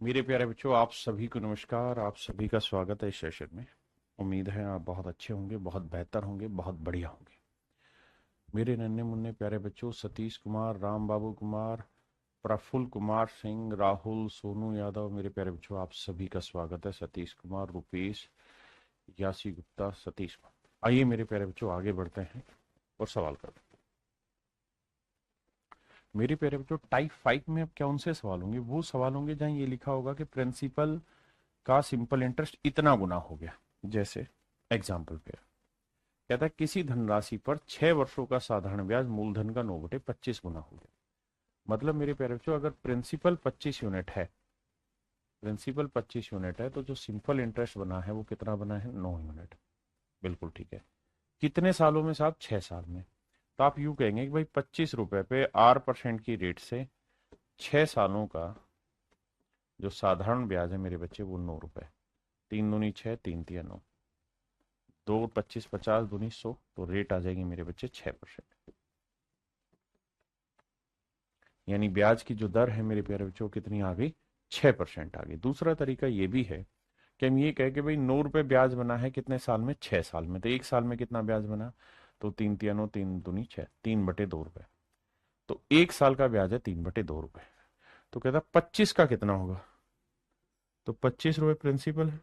मेरे प्यारे बच्चों, आप सभी को नमस्कार। आप सभी का स्वागत है इस सेशन में। उम्मीद है आप बहुत अच्छे होंगे, बहुत बेहतर होंगे, बहुत बढ़िया होंगे। मेरे नन्हे मुन्ने प्यारे बच्चों, सतीश कुमार, राम बाबू कुमार, प्रफुल्ल कुमार सिंह, राहुल, सोनू यादव, मेरे प्यारे बच्चों आप सभी का स्वागत है। सतीश कुमार, रुपेश, यासी गुप्ता, सतीश कुमार। आइए मेरे प्यारे बच्चों आगे बढ़ते हैं और सवाल करते हैं। मेरे प्यारे बच्चों, टाइप 5 में अब कौन से सवाल होंगे? वो सवाल होंगे जहां ये लिखा होगा कि प्रिंसिपल का सिंपल इंटरेस्ट इतना गुना हो गया। जैसे एग्जाम्पल पे कहता है किसी धनराशि पर 6 वर्षों का साधारण ब्याज मूलधन का 9/25 गुना हो गया। मतलब मेरे प्यारे बच्चों, अगर प्रिंसिपल 25 यूनिट है, तो जो सिंपल इंटरेस्ट बना है वो कितना बना है? 9 यूनिट। बिल्कुल ठीक है। कितने सालों में साहब? 6 साल में। तो आप यूं कहेंगे कि भाई 25 रुपए पे R% की रेट से 6 सालों का जो साधारण ब्याज है मेरे बच्चे वो 9 रुपए। 3 दूनी 6, 3 तिया 9, 2 25 50 दूनी 100, तो रेट आ जाएगी मेरे बच्चे 6%। यानी ब्याज की जो दर है मेरे प्यारे बच्चों कितनी आ गई? 6% आ गई। दूसरा तरीका ये भी है कि हम ये कहें कि भाई 9 रुपए ब्याज बना है कितने साल में? 6 साल में। तो एक साल में कितना ब्याज बना? तो 3 तिया 9, 3 दूनी 6, 3/2 रुपए। तो एक साल का ब्याज है 3/2 रुपए। तो कहता 25 का कितना होगा? तो 25 रुपए प्रिंसिपल है,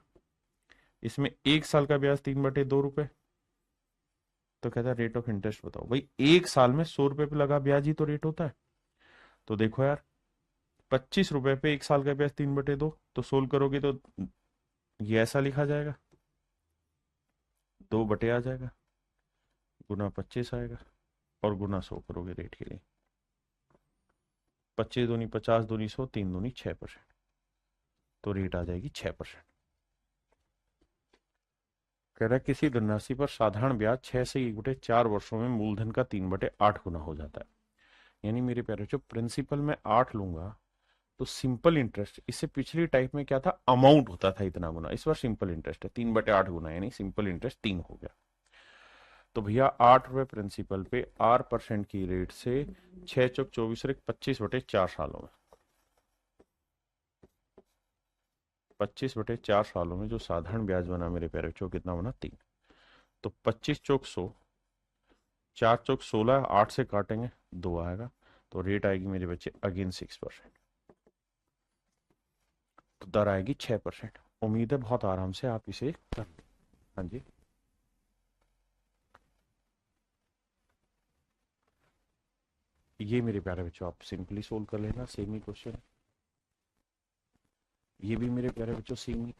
इसमें एक साल का ब्याज 3/2 रुपए। तो कहता रेट ऑफ इंटरेस्ट बताओ। भाई एक साल में 100 रुपए पे लगा ब्याज ही तो रेट होता है। तो देखो यार, 25 रुपए पे एक साल का ब्याज 3/2, तो सोल्व करोगे तो ये ऐसा लिखा जाएगा, 2 बटे आ जाएगा, गुना 25 आएगा, और गुना 100 करोगे रेट के लिए। 25 दूनी 50, दूनी 100, 3 दूनी 6%। तो रेट आ जाएगी 6%। कह रहा है किसी धनराशि पर साधारण ब्याज 6 से 1/4 वर्षों में मूलधन का 3/8 गुना हो जाता है। यानी मेरे प्यारे बच्चों, प्रिंसिपल में 8 लूंगा तो सिंपल इंटरेस्ट, इससे पिछली टाइप में क्या था? अमाउंट होता था इतना गुना। इस बार सिंपल इंटरेस्ट है 3/8 गुना, यानी सिंपल इंटरेस्ट 3 हो गया। तो भैया 8 रुपए प्रिंसिपल पे R% की रेट से 6 चौक 24 और 25/4 सालों में, 25/4 सालों में जो साधारण ब्याज बना मेरे प्यारे बच्चों कितना बना? 3। तो 25 चौक 100, 4 चौक 16, 8 से काटेंगे 2 आएगा। तो रेट आएगी मेरे बच्चे अगेन 6%। तो दर आएगी 6%। उम्मीद है बहुत आराम से आप इसे कर। हाँ जी, ये मेरे प्यारे बच्चों आप सिंपली सोल्व कर लेना, सेम ही क्वेश्चन। ये भी मेरे प्यारे बच्चों सेम ही।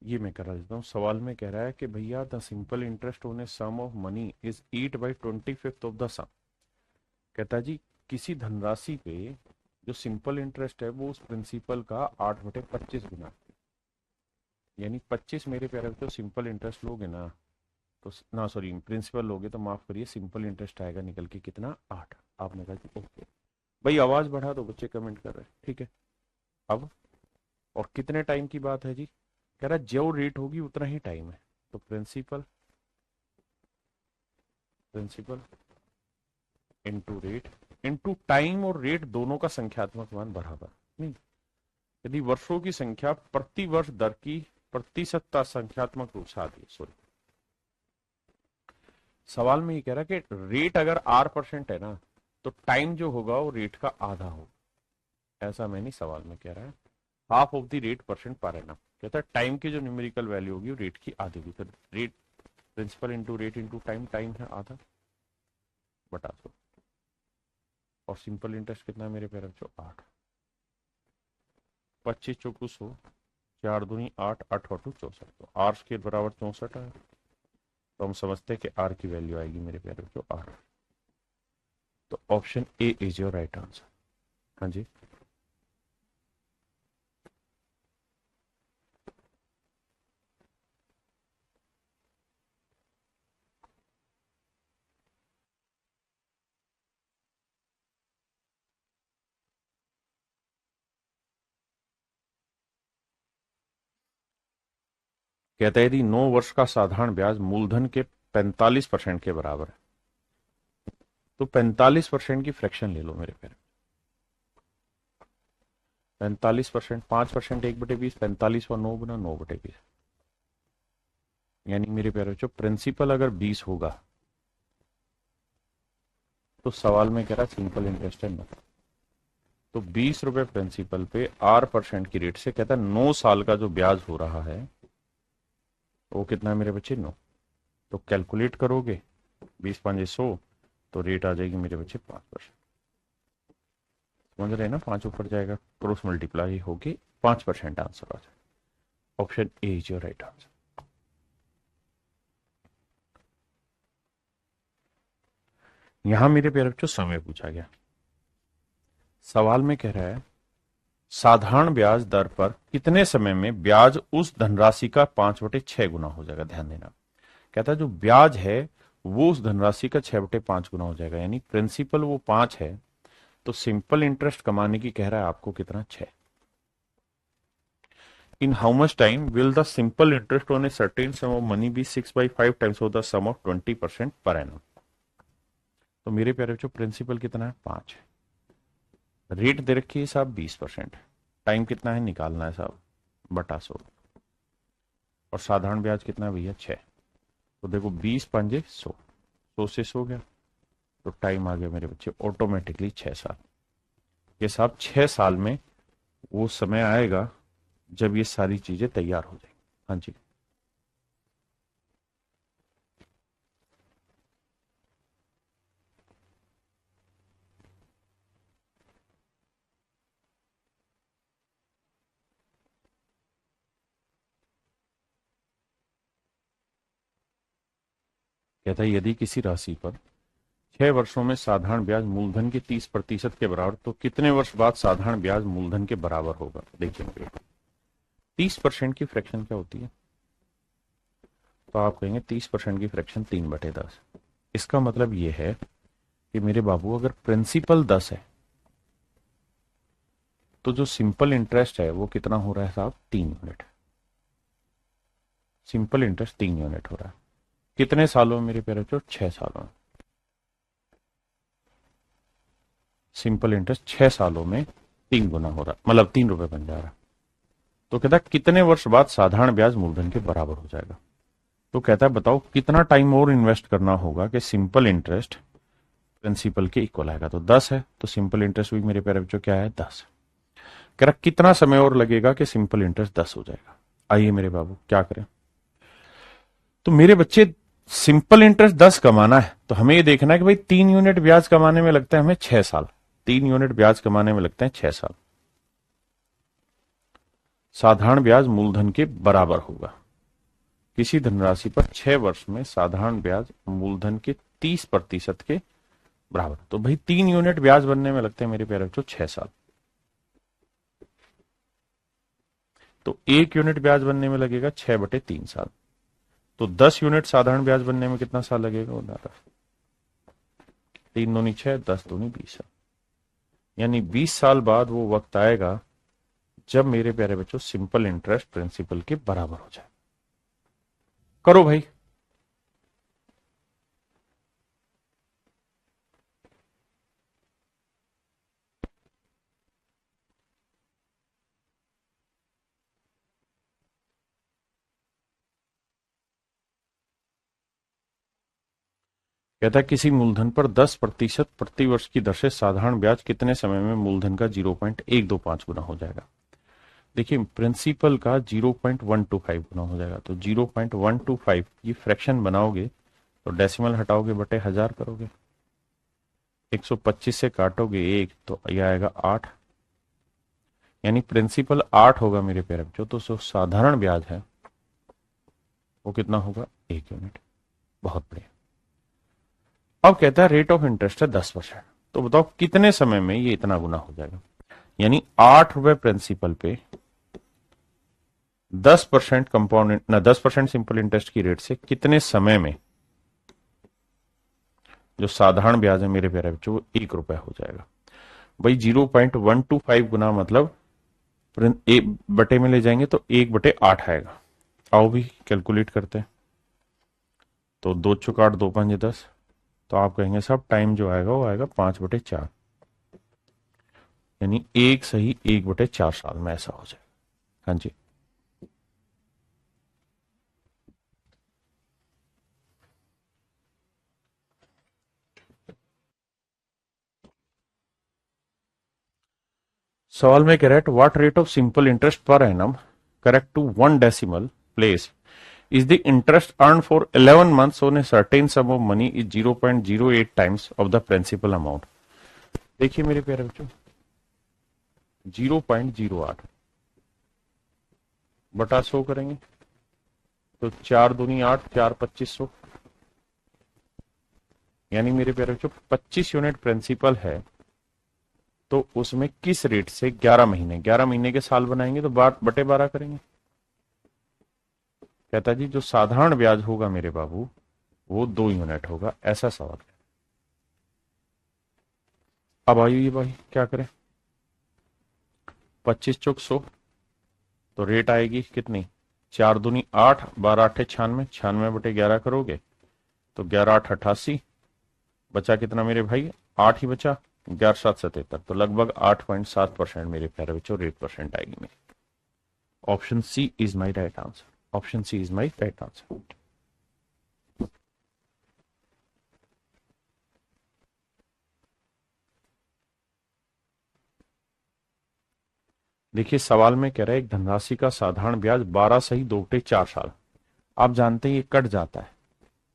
ये मैं करा देता हूँ। सवाल में कह रहा है कि भैया the simple interest on a sum of money is 8/25 of the sum. कहता है जी किसी धनराशि पे जो सिंपल इंटरेस्ट है वो उस प्रिंसिपल का 8/25 गुना। यानी 25 मेरे प्यारे बच्चों सिंपल इंटरेस्ट लोगे ना, तो ना सॉरी प्रिंसिपल लोगे तो माफ करिए, सिंपल इंटरेस्ट आएगा निकल के कितना? 8। आपने कहा जी ओके। भाई आवाज बढ़ा दो, बच्चे कमेंट कर रहे हैं, ठीक है। अब और कितने टाइम की बात है जी? कह रहा है जो रेट होगी उतना ही टाइम है। तो principal, principal into rate into time, और रेट दोनों का संख्यात्मक मान बराबर नहीं। यदि वर्षों की संख्या प्रति वर्ष दर की प्रतिशतता संख्यात्मक रूप से आती है, सॉरी, सवाल में ये कह रहा है कि रेट अगर R% है ना, तो टाइम जो होगा वो रेट का आधा होगा। ऐसा मैं नहीं, सवाल में कह रहा है half of the rate percent per annum. कहता है टाइम की जो न्यूमेरिकल वैल्यू होगी वो रेट की आधी होगी। तो rate, principal into rate into time, time है आधा, बटा दो। और सिंपल इंटरेस्ट कितना है मेरे प्यारे बच्चों? 8। 25 चौकू 100, 4 दूनी 8, 8 और 2 64, तो आर के बराबर 64 है। तो हम समझते हैं कि आर की वैल्यू आएगी मेरे प्यारे बच्चों 8। तो option A is your right answer. हाँ जी, कहता है यदि 9 वर्ष का साधारण ब्याज मूलधन के 45% के बराबर है। तो 45% की फ्रैक्शन ले लो मेरे प्यारे। 45%, 5%, 1/20, 45 और 9 गुना 9/20। यानी मेरे प्यारे बच्चों प्रिंसिपल अगर 20 होगा तो सवाल में कह रहा सिंपल इंटरेस्ट है 9। तो 20 रुपए प्रिंसिपल पे 8% की रेट से कहता है 9 साल का जो ब्याज हो रहा है वो कितना है मेरे बच्चे 9। तो कैलकुलेट करोगे 20×5 = 100, तो रेट आ जाएगी मेरे बच्चे 5%। समझ रहे हैं ना, 5 ऊपर जाएगा, क्रॉस मल्टीप्लाई होके 5% आंसर आ जाएगा। Option A is your right answer. यहां मेरे प्यारे बच्चों समय पूछा गया। सवाल में कह रहा है साधारण ब्याज दर पर कितने समय में ब्याज उस धनराशि का 5/6 गुना हो जाएगा। ध्यान देना, कहता है जो ब्याज है वो उस धनराशि का 6/5 गुना हो जाएगा। यानी प्रिंसिपल वो 5 है तो सिंपल इंटरेस्ट कमाने की कह रहा है आपको कितना 6। In how much time will the simple interest on a certain sum of money be 6/5 times of the sum of 20% per annum. तो मेरे प्यारे बच्चों प्रिंसिपल कितना है 5 है, रेट दे रखी है साहब 20%, टाइम कितना है निकालना है साहब बटा 100, और साधारण ब्याज कितना है भैया 6। तो देखो 20×5 100 से 100 गया, तो टाइम आ गया मेरे बच्चे ऑटोमेटिकली 6 साल। ये साहब 6 साल में वो समय आएगा जब ये सारी चीजें तैयार हो जाएंगी। हाँ जी, कहता है यदि किसी राशि पर 6 वर्षों में साधारण ब्याज मूलधन के 30% के बराबर, तो कितने वर्ष बाद साधारण ब्याज मूलधन के बराबर होगा। देखिए 30% की फ्रैक्शन क्या होती है, तो आप कहेंगे 30% की फ्रैक्शन 3/10। इसका मतलब यह है कि मेरे बाबू अगर प्रिंसिपल 10 है तो जो सिंपल इंटरेस्ट है वो कितना हो रहा है साहब 3 यूनिट। सिंपल इंटरेस्ट 3 यूनिट हो रहा है कितने सालों में मेरे प्यारे बच्चों 6 सालों में। सिंपल इंटरेस्ट 6 सालों में 3 गुना हो रहा है, मतलब 3 रुपए बन जा रहा है। तो कहता है कितने वर्ष बाद साधारण ब्याज मूलधन के बराबर हो जाएगा। तो कहता है बताओ कितना टाइम और इन्वेस्ट करना होगा कि सिंपल इंटरेस्ट प्रिंसिपल के इक्वल आएगा। तो 10 है तो सिंपल इंटरेस्ट भी मेरे प्यारे बच्चों क्या है 10। कह रहा कितना समय और लगेगा कि सिंपल इंटरेस्ट 10 हो जाएगा। आइए मेरे बाबू क्या करें। तो मेरे बच्चे सिंपल इंटरेस्ट 10 कमाना है तो हमें ये देखना है कि भाई 3 यूनिट ब्याज कमाने में लगता है हमें 6 साल। 3 यूनिट ब्याज कमाने में लगते हैं 6 साल। साधारण ब्याज मूलधन के बराबर होगा। किसी धनराशि पर 6 वर्ष में साधारण ब्याज मूलधन के 30% के बराबर। तो भाई 3 यूनिट ब्याज बनने में लगते हैं मेरे प्यारे बच्चों 6 साल। तो 1 यूनिट ब्याज बनने में लगेगा 6/3 साल। तो 10 यूनिट साधारण ब्याज बनने में कितना साल लगेगा, वो 3 दूनी 6, 10 दूनी 20 साल। यानी 20 साल बाद वो वक्त आएगा जब मेरे प्यारे बच्चों सिंपल इंटरेस्ट प्रिंसिपल के बराबर हो जाए। करो भाई। कहता है किसी मूलधन पर 10% प्रति वर्ष की दर से साधारण ब्याज कितने समय में मूलधन का 0.125 गुना हो जाएगा। देखिए प्रिंसिपल का 0.125 गुना हो जाएगा। तो 0.125 ये फ्रैक्शन बनाओगे तो डेसिमल हटाओगे बटे 1000 करोगे, 125 से काटोगे 1 तो यह आएगा 8। यानी प्रिंसिपल 8 होगा मेरे प्यारे बच्चों। तो जो साधारण ब्याज है वो कितना होगा 1 यूनिट। बहुत बढ़िया। अब कहता है रेट ऑफ इंटरेस्ट है 10%। तो बताओ कितने समय में ये इतना गुना हो जाएगा। यानी 8 रुपए प्रिंसिपल पे 10% कंपाउंड ना 10% सिंपल इंटरेस्ट की रेट से कितने समय में जो साधारण ब्याज है मेरे प्यारे बच्चों वो 1 रुपए हो जाएगा। भाई 0.125 गुना मतलब एक बटे में ले जाएंगे तो 1/8 आएगा। आओ भी कैलकुलेट करते हैं। तो 2 चौक 8, 2 5 10। तो आप कहेंगे साहब टाइम जो आएगा वो आएगा 5/4, यानी 1 सही 1/4 साल में ऐसा हो जाएगा। हाँ जी। सवाल में कह रहा है what rate of simple interest per annum correct to 1 decimal place is the interest earned for 11 months on a certain sum of money is 0.08 times of the principal amount। देखिए मेरे प्यारे बच्चों, 0.08 बटा 100 करेंगे तो 4 दूनी 8, 4 2500, यानी मेरे प्यारे बच्चों 25 यूनिट प्रिंसिपल है। तो उसमें किस रेट से 11 महीने के साल बनाएंगे तो 12 करेंगे। कहता जी जो साधारण ब्याज होगा मेरे बाबू वो 2 यूनिट होगा, ऐसा सवाल है। अब आइए भाई क्या करें, 25 चौक 100, तो रेट आएगी कितनी, 4 दूनी 8, 12 8 96, 96/11 करोगे तो 11 8 88, बचा कितना मेरे भाई, 8 ही बचा, 11 7 77, तो लगभग 8.7% मेरे प्यारे बच्चों रेट परसेंट आएगी मेरी। Option C is my right answer. Option C is my right answer. देखिए सवाल में कह रहा है एक धनराशि का साधारण ब्याज 12 सही 2/4 साल। आप जानते हैं ये कट जाता है,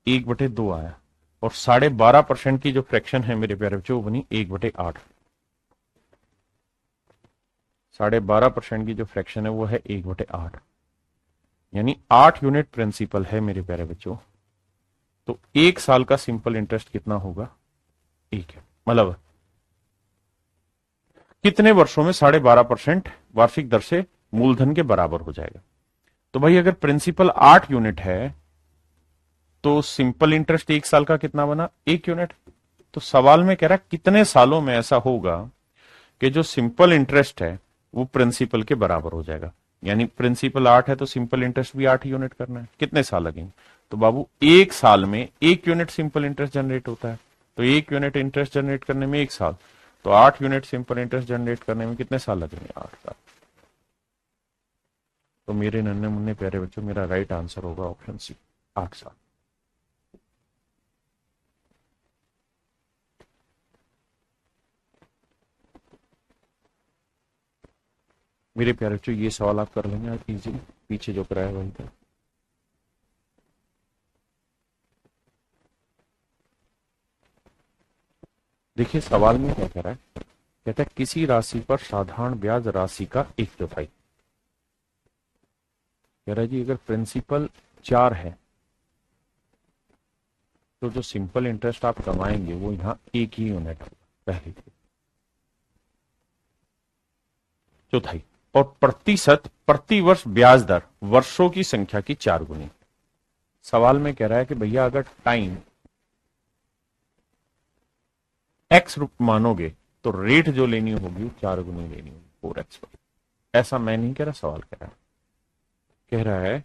1/2 आया, और 12.5% की जो फ्रैक्शन है मेरे प्यारे बच्चों वो बनी 1/8। 12.5% की जो फ्रैक्शन है वो है 1/8, यानी 8 यूनिट प्रिंसिपल है मेरे प्यारे बच्चों। तो 1 साल का सिंपल इंटरेस्ट कितना होगा, 1 है, मतलब कितने वर्षों में 12.5% वार्षिक दर से मूलधन के बराबर हो जाएगा। तो भाई अगर प्रिंसिपल 8 यूनिट है तो सिंपल इंटरेस्ट 1 साल का कितना बना, 1 यूनिट। तो सवाल में कह रहा है कितने सालों में ऐसा होगा कि जो सिंपल इंटरेस्ट है वो प्रिंसिपल के बराबर हो जाएगा। यानी प्रिंसिपल 8 है तो सिंपल इंटरेस्ट भी 8 यूनिट करना है, कितने साल लगेंगे। तो बाबू 1 साल में 1 यूनिट सिंपल इंटरेस्ट जनरेट होता है, तो 1 यूनिट इंटरेस्ट जनरेट करने में 1 साल, तो 8 यूनिट सिंपल इंटरेस्ट जनरेट करने में कितने साल लगेंगे, 8 साल। तो मेरे नन्हे मुन्ने प्यारे बच्चों मेरा राइट आंसर होगा ऑप्शन सी, 8 साल। मेरे प्यारे बच्चों ये सवाल आप कर लेंगे इजी, पीछे जो कराया वही था। देखिए सवाल में क्या कह रहा है, कहता है किसी राशि पर साधारण ब्याज राशि का 1/4। कह रहा है जी अगर प्रिंसिपल 4 है तो जो सिंपल इंटरेस्ट आप कमाएंगे वो यहाँ 1 ही यूनिट होगा, पहली चीज। चौथाई, और प्रतिशत प्रति वर्ष ब्याज दर वर्षों की संख्या की 4 गुनी। सवाल में कह रहा है कि भैया अगर टाइम x मानोगे तो रेट जो लेनी होगी वो 4 गुनी लेनी होगी, 4x पर। ऐसा मैं नहीं कह रहा, सवाल कह रहा है, कह रहा है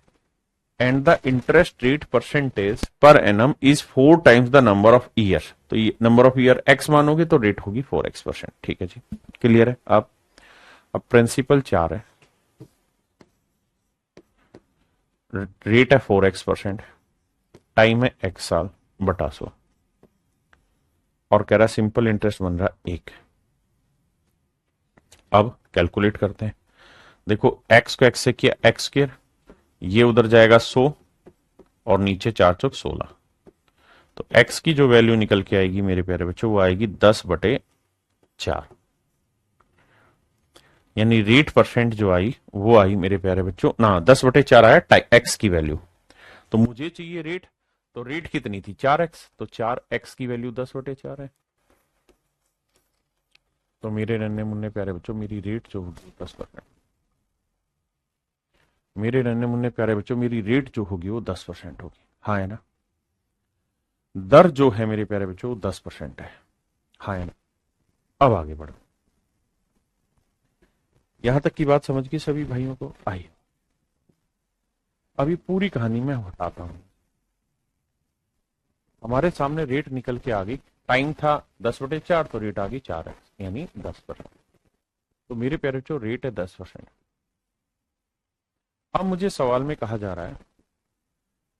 and the interest rate percentage per annum is 4 times the number of year. तो ये नंबर ऑफ ईयर x मानोगे तो रेट होगी 4x%। ठीक है जी, क्लियर है। अब प्रिंसिपल 4 है, रेट है 4x%, टाइम है x साल बटा 100, और कह रहा है सिंपल इंटरेस्ट बन रहा है 1। अब कैलकुलेट करते हैं। देखो x को x से किया x², ये उधर जाएगा 100 और नीचे 4 चौक 16, तो x की जो वैल्यू निकल के आएगी मेरे प्यारे बच्चों वो आएगी 10/4, यानी रेट परसेंट जो आई वो आई मेरे प्यारे बच्चों ना 10/4 आया x की वैल्यू। तो मुझे चाहिए रेट, तो रेट कितनी थी 4x, तो 4x की वैल्यू 10/4 है। तो मेरे नन्हे मुन्ने प्यारे बच्चों मेरी रेट जो होगी 10%। मेरे नन्हे मुन्ने प्यारे बच्चों मेरी रेट जो होगी वो 10% होगी, हाँ है ना। दर जो है मेरे प्यारे बच्चों वो 10% है, हाँ है ना। अब आगे बढ़ो, यहां तक की बात समझ गई सभी भाइयों को, आइए अभी पूरी कहानी मैं बताता हूं। हमारे सामने रेट निकल के आ गई, टाइम था 10/4 तो रेट आ गई 4x यानी 10%। तो मेरे प्यारे बच्चों रेट है 10%। अब मुझे सवाल में कहा जा रहा है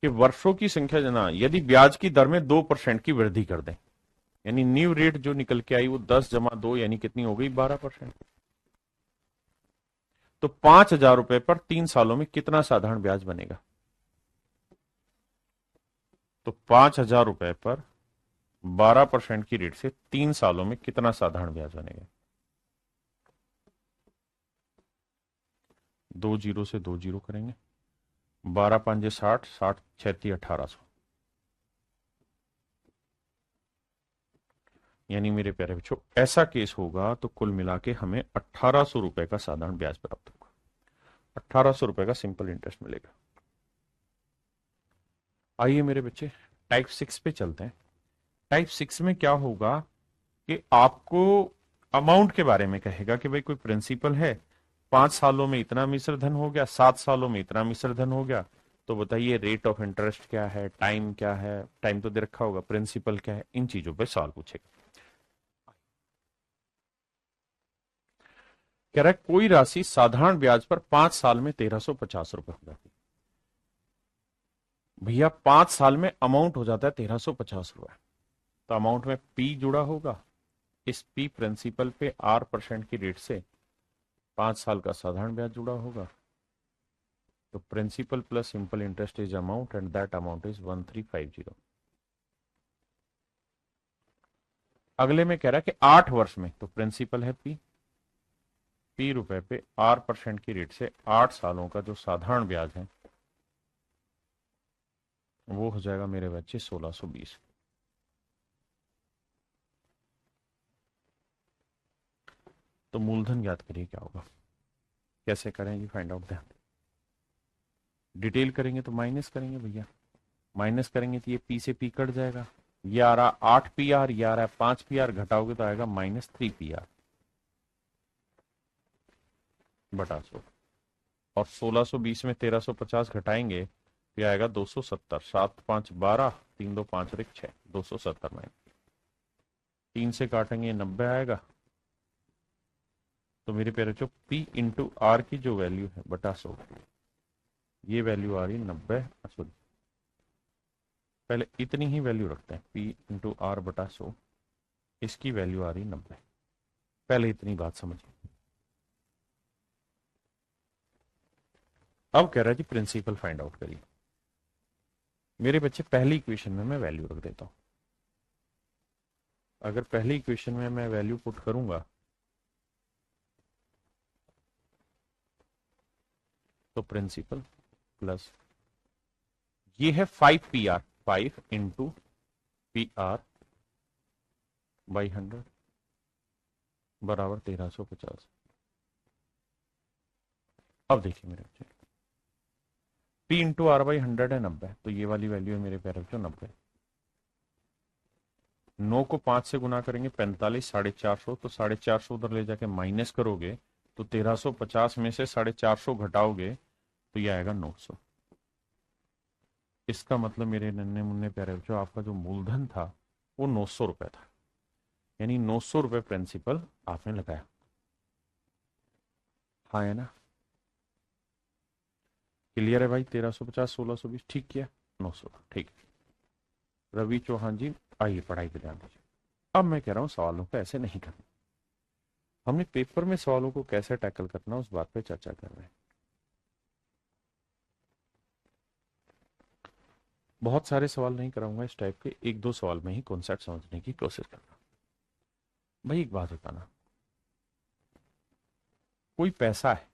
कि वर्षों की संख्या जना यदि ब्याज की दर में 2% की वृद्धि कर दें, यानी न्यू रेट जो निकल के आई वो 10 जमा 2 यानी कितनी हो गई 12%। तो 5,000 रुपए पर 3 सालों में कितना साधारण ब्याज बनेगा? तो 5,000 रुपए पर 12% की रेट से 3 सालों में कितना साधारण ब्याज बनेगा? 2 जीरो से 2 जीरो करेंगे, 12×5 60, 60×6 1800, यानी मेरे प्यारे बच्चों ऐसा केस होगा तो कुल मिला के हमें 1800 रुपए का साधारण ब्याज प्राप्त होगा। 1800 रुपए का सिंपल इंटरेस्ट मिलेगा। आइए मेरे बच्चे टाइप 6 पे चलते हैं। टाइप 6 में क्या होगा कि आपको अमाउंट के बारे में कहेगा कि भाई कोई प्रिंसिपल है, 5 सालों में इतना मिश्र धन हो गया, 7 सालों में इतना मिश्र धन हो गया, तो बताइए रेट ऑफ इंटरेस्ट क्या है, टाइम क्या है, टाइम तो दे रखा होगा, प्रिंसिपल क्या है, इन चीजों पे सवाल पूछेगा। कह रहा है कोई राशि साधारण ब्याज पर 5 साल में 1350 रुपए हो जाती है। भैया 5 साल में अमाउंट हो जाता है 1350 रुपए, तो अमाउंट में पी जुड़ा होगा, इस पी प्रिंसिपल पे R% की रेट से 5 साल का साधारण ब्याज जुड़ा होगा। तो principal plus simple interest is amount and that amount is 1350। अगले में कह रहा है कि 8 वर्ष में, तो प्रिंसिपल है पी रुपए पे R% की रेट से 8 सालों का जो साधारण ब्याज है वो हो जाएगा मेरे बच्चे 1620। तो मूलधन ज्ञात करिए क्या होगा, कैसे करें जी फाइंड आउट, ध्यान डिटेल करेंगे तो माइनस करेंगे भैया, माइनस करेंगे तो ये पी से पी कट जाएगा, ये आ रहा 8 PR, ये आ रहा है 5 PR, घटाओगे तो आएगा -3 PR बटा 100। और 1620 में 1350 घटाएंगे तो आएगा 270, 7×5 12, 3×2 5 और 1 6, 270 में 3 से काटेंगे 90 आएगा। तो मेरे प्यारे बच्चों P इंटू R की जो वैल्यू है बटा 100, ये वैल्यू आ रही 90, सॉरी पहले इतनी ही वैल्यू रखते हैं, P इंटू R बटा 100, इसकी वैल्यू आ रही 90, पहले इतनी बात समझिए। अब कह रहा है जी प्रिंसिपल फाइंड आउट करिए। मेरे बच्चे पहली इक्वेशन में मैं वैल्यू रख देता हूं। अगर पहली इक्वेशन में मैं वैल्यू पुट करूंगा तो प्रिंसिपल प्लस ये है 5 PR, 5 इंटू PR बाई 100 बराबर 1350। अब देखिए मेरे बच्चे P इंटू R बाई 100 है 90, तो ये वाली वैल्यू है मेरे प्यारे बच्चों 90। 9 को 5 से गुना करेंगे 45, 450, तो 450 उधर ले जाके माइनस करोगे तो 1350 में से 450 घटाओगे तो ये आएगा 900। इसका मतलब मेरे नन्हे मुन्ने प्यारे बच्चों आपका जो मूलधन था वो 900 रुपए था, यानी 900 रुपए प्रिंसिपल आपने लगाया। हाँ है ना, क्लियर है भाई, 1350 1620 ठीक किया, 900 ठीक। रवि चौहान जी आइए पढ़ाई पे ध्यान दीजिए। अब मैं कह रहा हूं सवालों को ऐसे नहीं करना, हमने पेपर में सवालों को कैसे टैकल करना उस बात पे चर्चा कर रहे हैं। बहुत सारे सवाल नहीं कराऊंगा इस टाइप के, 1-2 सवाल में ही कॉन्सेप्ट समझने की कोशिश करना। भाई एक बात बताना, कोई पैसा है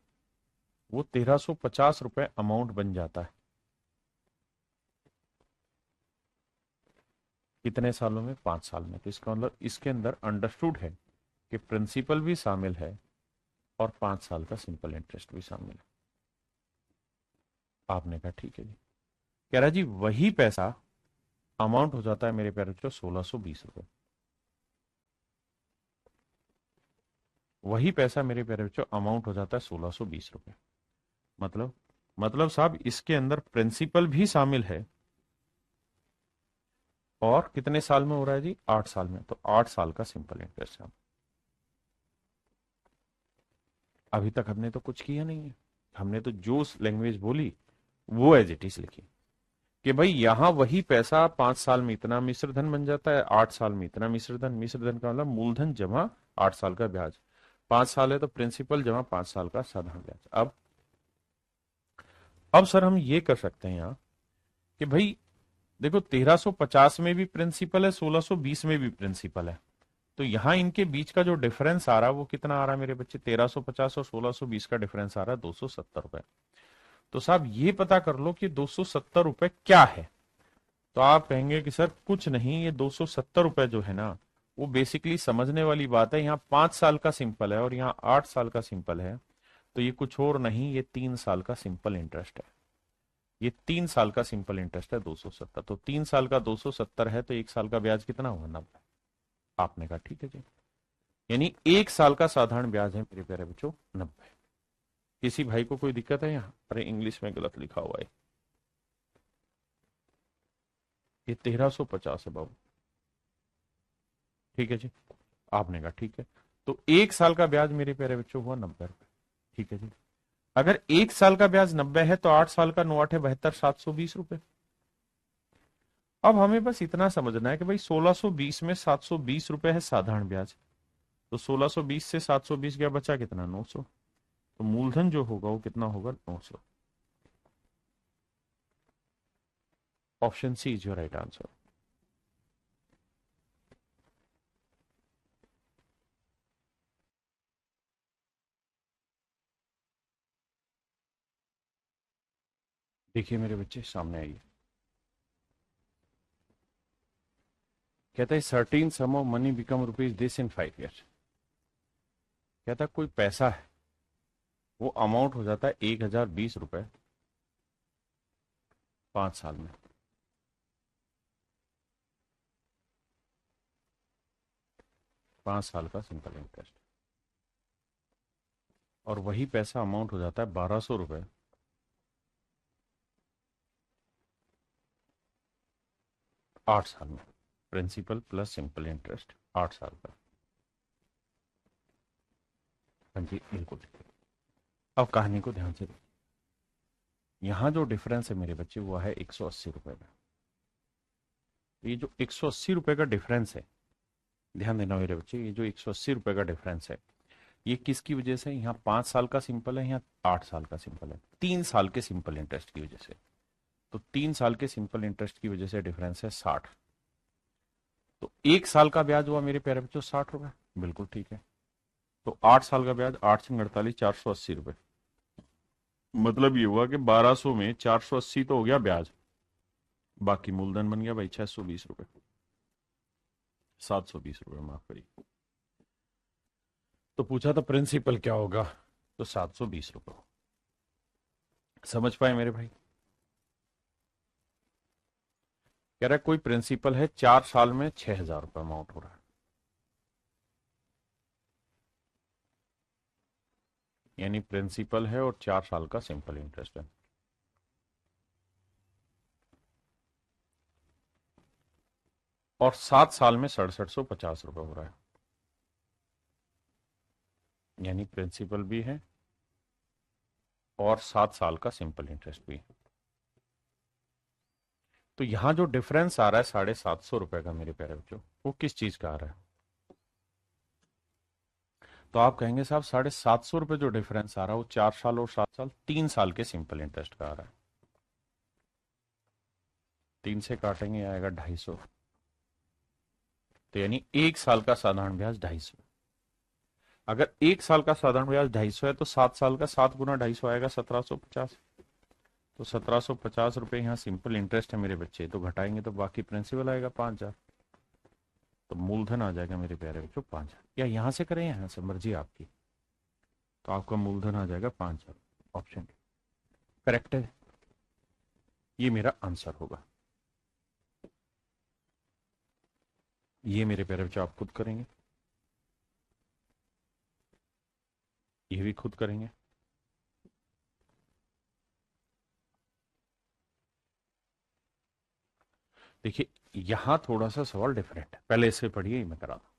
वो 1350 रुपए अमाउंट बन जाता है कितने सालों में? 5 साल में। तो इसका मतलब इसके अंदर अंडरस्टूड है कि प्रिंसिपल भी शामिल है और 5 साल का सिंपल इंटरेस्ट भी शामिल है। आपने कहा ठीक है जी। कह रहा जी वही पैसा अमाउंट हो जाता है मेरे प्यारे बच्चों 1620 रुपए। वही पैसा मेरे प्यारे बच्चों अमाउंट हो जाता है 1620 रुपए। मतलब साहब इसके अंदर प्रिंसिपल भी शामिल है और कितने साल में हो रहा है जी? 8 साल में। तो 8 साल का सिंपल इंटरेस्ट है। अभी तक हमने तो कुछ किया नहीं है, हमने तो जो लैंग्वेज बोली वो एज इट इज लिखी कि भाई यहां वही पैसा 5 साल में इतना मिश्र धन बन जाता है, 8 साल में इतना मिश्र धन। मिश्र धन का मतलब मूलधन जमा 8 साल का ब्याज। 5 साल है तो प्रिंसिपल जमा 5 साल का साधारण ब्याज। अब सर हम ये कर सकते हैं यहाँ कि भाई देखो 1350 में भी प्रिंसिपल है, 1620 में भी प्रिंसिपल है। तो यहां इनके बीच का जो डिफरेंस आ रहा है वो कितना आ रहा है मेरे बच्चे? 1350 और 1620 का डिफरेंस आ रहा है 270 रुपए। तो साहब ये पता कर लो कि 270 रुपए क्या है। तो आप कहेंगे कि सर कुछ नहीं, ये 270 रुपए जो है ना वो बेसिकली समझने वाली बात है। यहाँ 5 साल का सिंपल है और यहाँ 8 साल का सिंपल है। तो ये कुछ और नहीं, ये 3 साल का सिंपल इंटरेस्ट है। ये 3 साल का सिंपल इंटरेस्ट है 270। तो 3 साल का 270 है तो 1 साल का ब्याज कितना हुआ? 90। आपने कहा ठीक है जी। यानी 1 साल का साधारण ब्याज है मेरे प्यारे बच्चों 90। किसी भाई को कोई दिक्कत है यहाँ? अरे इंग्लिश में गलत लिखा हुआ है, ये 1350 है बाबू। ठीक है जी, आपने कहा ठीक है। तो 1 साल का ब्याज मेरे प्यारे बच्चों हुआ 90 रुपए। ठीक है जी। अगर 1 साल का ब्याज 90 है तो 8 साल का 9 8 72 720 रुपए। अब हमें बस इतना समझना है कि भाई 1620 में 720 रुपए है साधारण ब्याज। तो 1620 से 720 गया, बचा कितना? 900। तो मूलधन जो होगा वो कितना होगा? 900। Option C is your right answer. देखिए मेरे बच्चे सामने आइए। कहता है certain sum of money become rupees this in 5 years. कहता है कोई पैसा है वो अमाउंट हो जाता है 1020 रुपए 5 साल में। 5 साल का सिंपल इंटरेस्ट। और वही पैसा अमाउंट हो जाता है 1200 रुपए 8 साल में। प्रिंसिपल प्लस सिंपल इंटरेस्ट 8 साल का। हाँ जी बिल्कुल। अब कहानी को ध्यान से देखिए। यहाँ जो डिफरेंस है मेरे बच्चे वो है 180 रुपए का। ये जो 180 रुपए का डिफरेंस है, ध्यान देना मेरे बच्चे, ये जो 180 रुपए का डिफरेंस है ये किसकी वजह से? यहाँ 5 साल का सिंपल है, यहाँ 8 साल का सिंपल है। 3 साल के सिंपल इंटरेस्ट की वजह से। तो 3 साल के सिंपल इंटरेस्ट की वजह से डिफरेंस है 60। तो 1 साल का ब्याज हुआ मेरे प्यारे बच्चों 60 रुपए। बिल्कुल ठीक है। तो 8 साल का ब्याज 8 से 48 480 रुपए। मतलब ये हुआ कि 1200 में 480 तो हो गया ब्याज, बाकी मूलधन बन गया भाई 620 रुपए। 720 रुपए माफ करिए। तो पूछा था प्रिंसिपल क्या होगा, तो 720 रुपए। समझ पाए मेरे भाई? कह रहा है कोई प्रिंसिपल है 4 साल में 6000 रुपए अमाउंट हो रहा है। यानी प्रिंसिपल है और 4 साल का सिंपल इंटरेस्ट है। और 7 साल में 6750 रुपए हो रहा है। यानी प्रिंसिपल भी है और 7 साल का सिंपल इंटरेस्ट भी है। तो यहां जो डिफरेंस आ रहा है 750 रुपए का मेरे प्यारे बच्चों, वो किस चीज का आ रहा है? तो आप कहेंगे साहब 750 रुपए जो डिफरेंस आ रहा है वो 4 साल और 7 साल 3 साल के सिंपल इंटरेस्ट का आ रहा है। 3 से काटेंगे आएगा 250। तो यानी 1 साल का साधारण ब्याज 250। अगर 1 साल का साधारण ब्याज 250 है तो 7 साल का 7 गुना 250 आएगा 1750। तो 1750 रुपए यहाँ सिंपल इंटरेस्ट है मेरे बच्चे, तो घटाएंगे तो बाकी प्रिंसिपल आएगा 5000। तो मूलधन आ जाएगा मेरे प्यारे बच्चों 5000। या यहां से करें यहां से, मर्जी आपकी। तो आपका मूलधन आ जाएगा 5000। ऑप्शन करेक्ट है, ये मेरा आंसर होगा। ये मेरे प्यारे बच्चों आप खुद करेंगे, ये भी खुद करेंगे। देखिए यहां थोड़ा सा सवाल डिफरेंट है, पहले इसे पढ़िए, मैं करा दूं।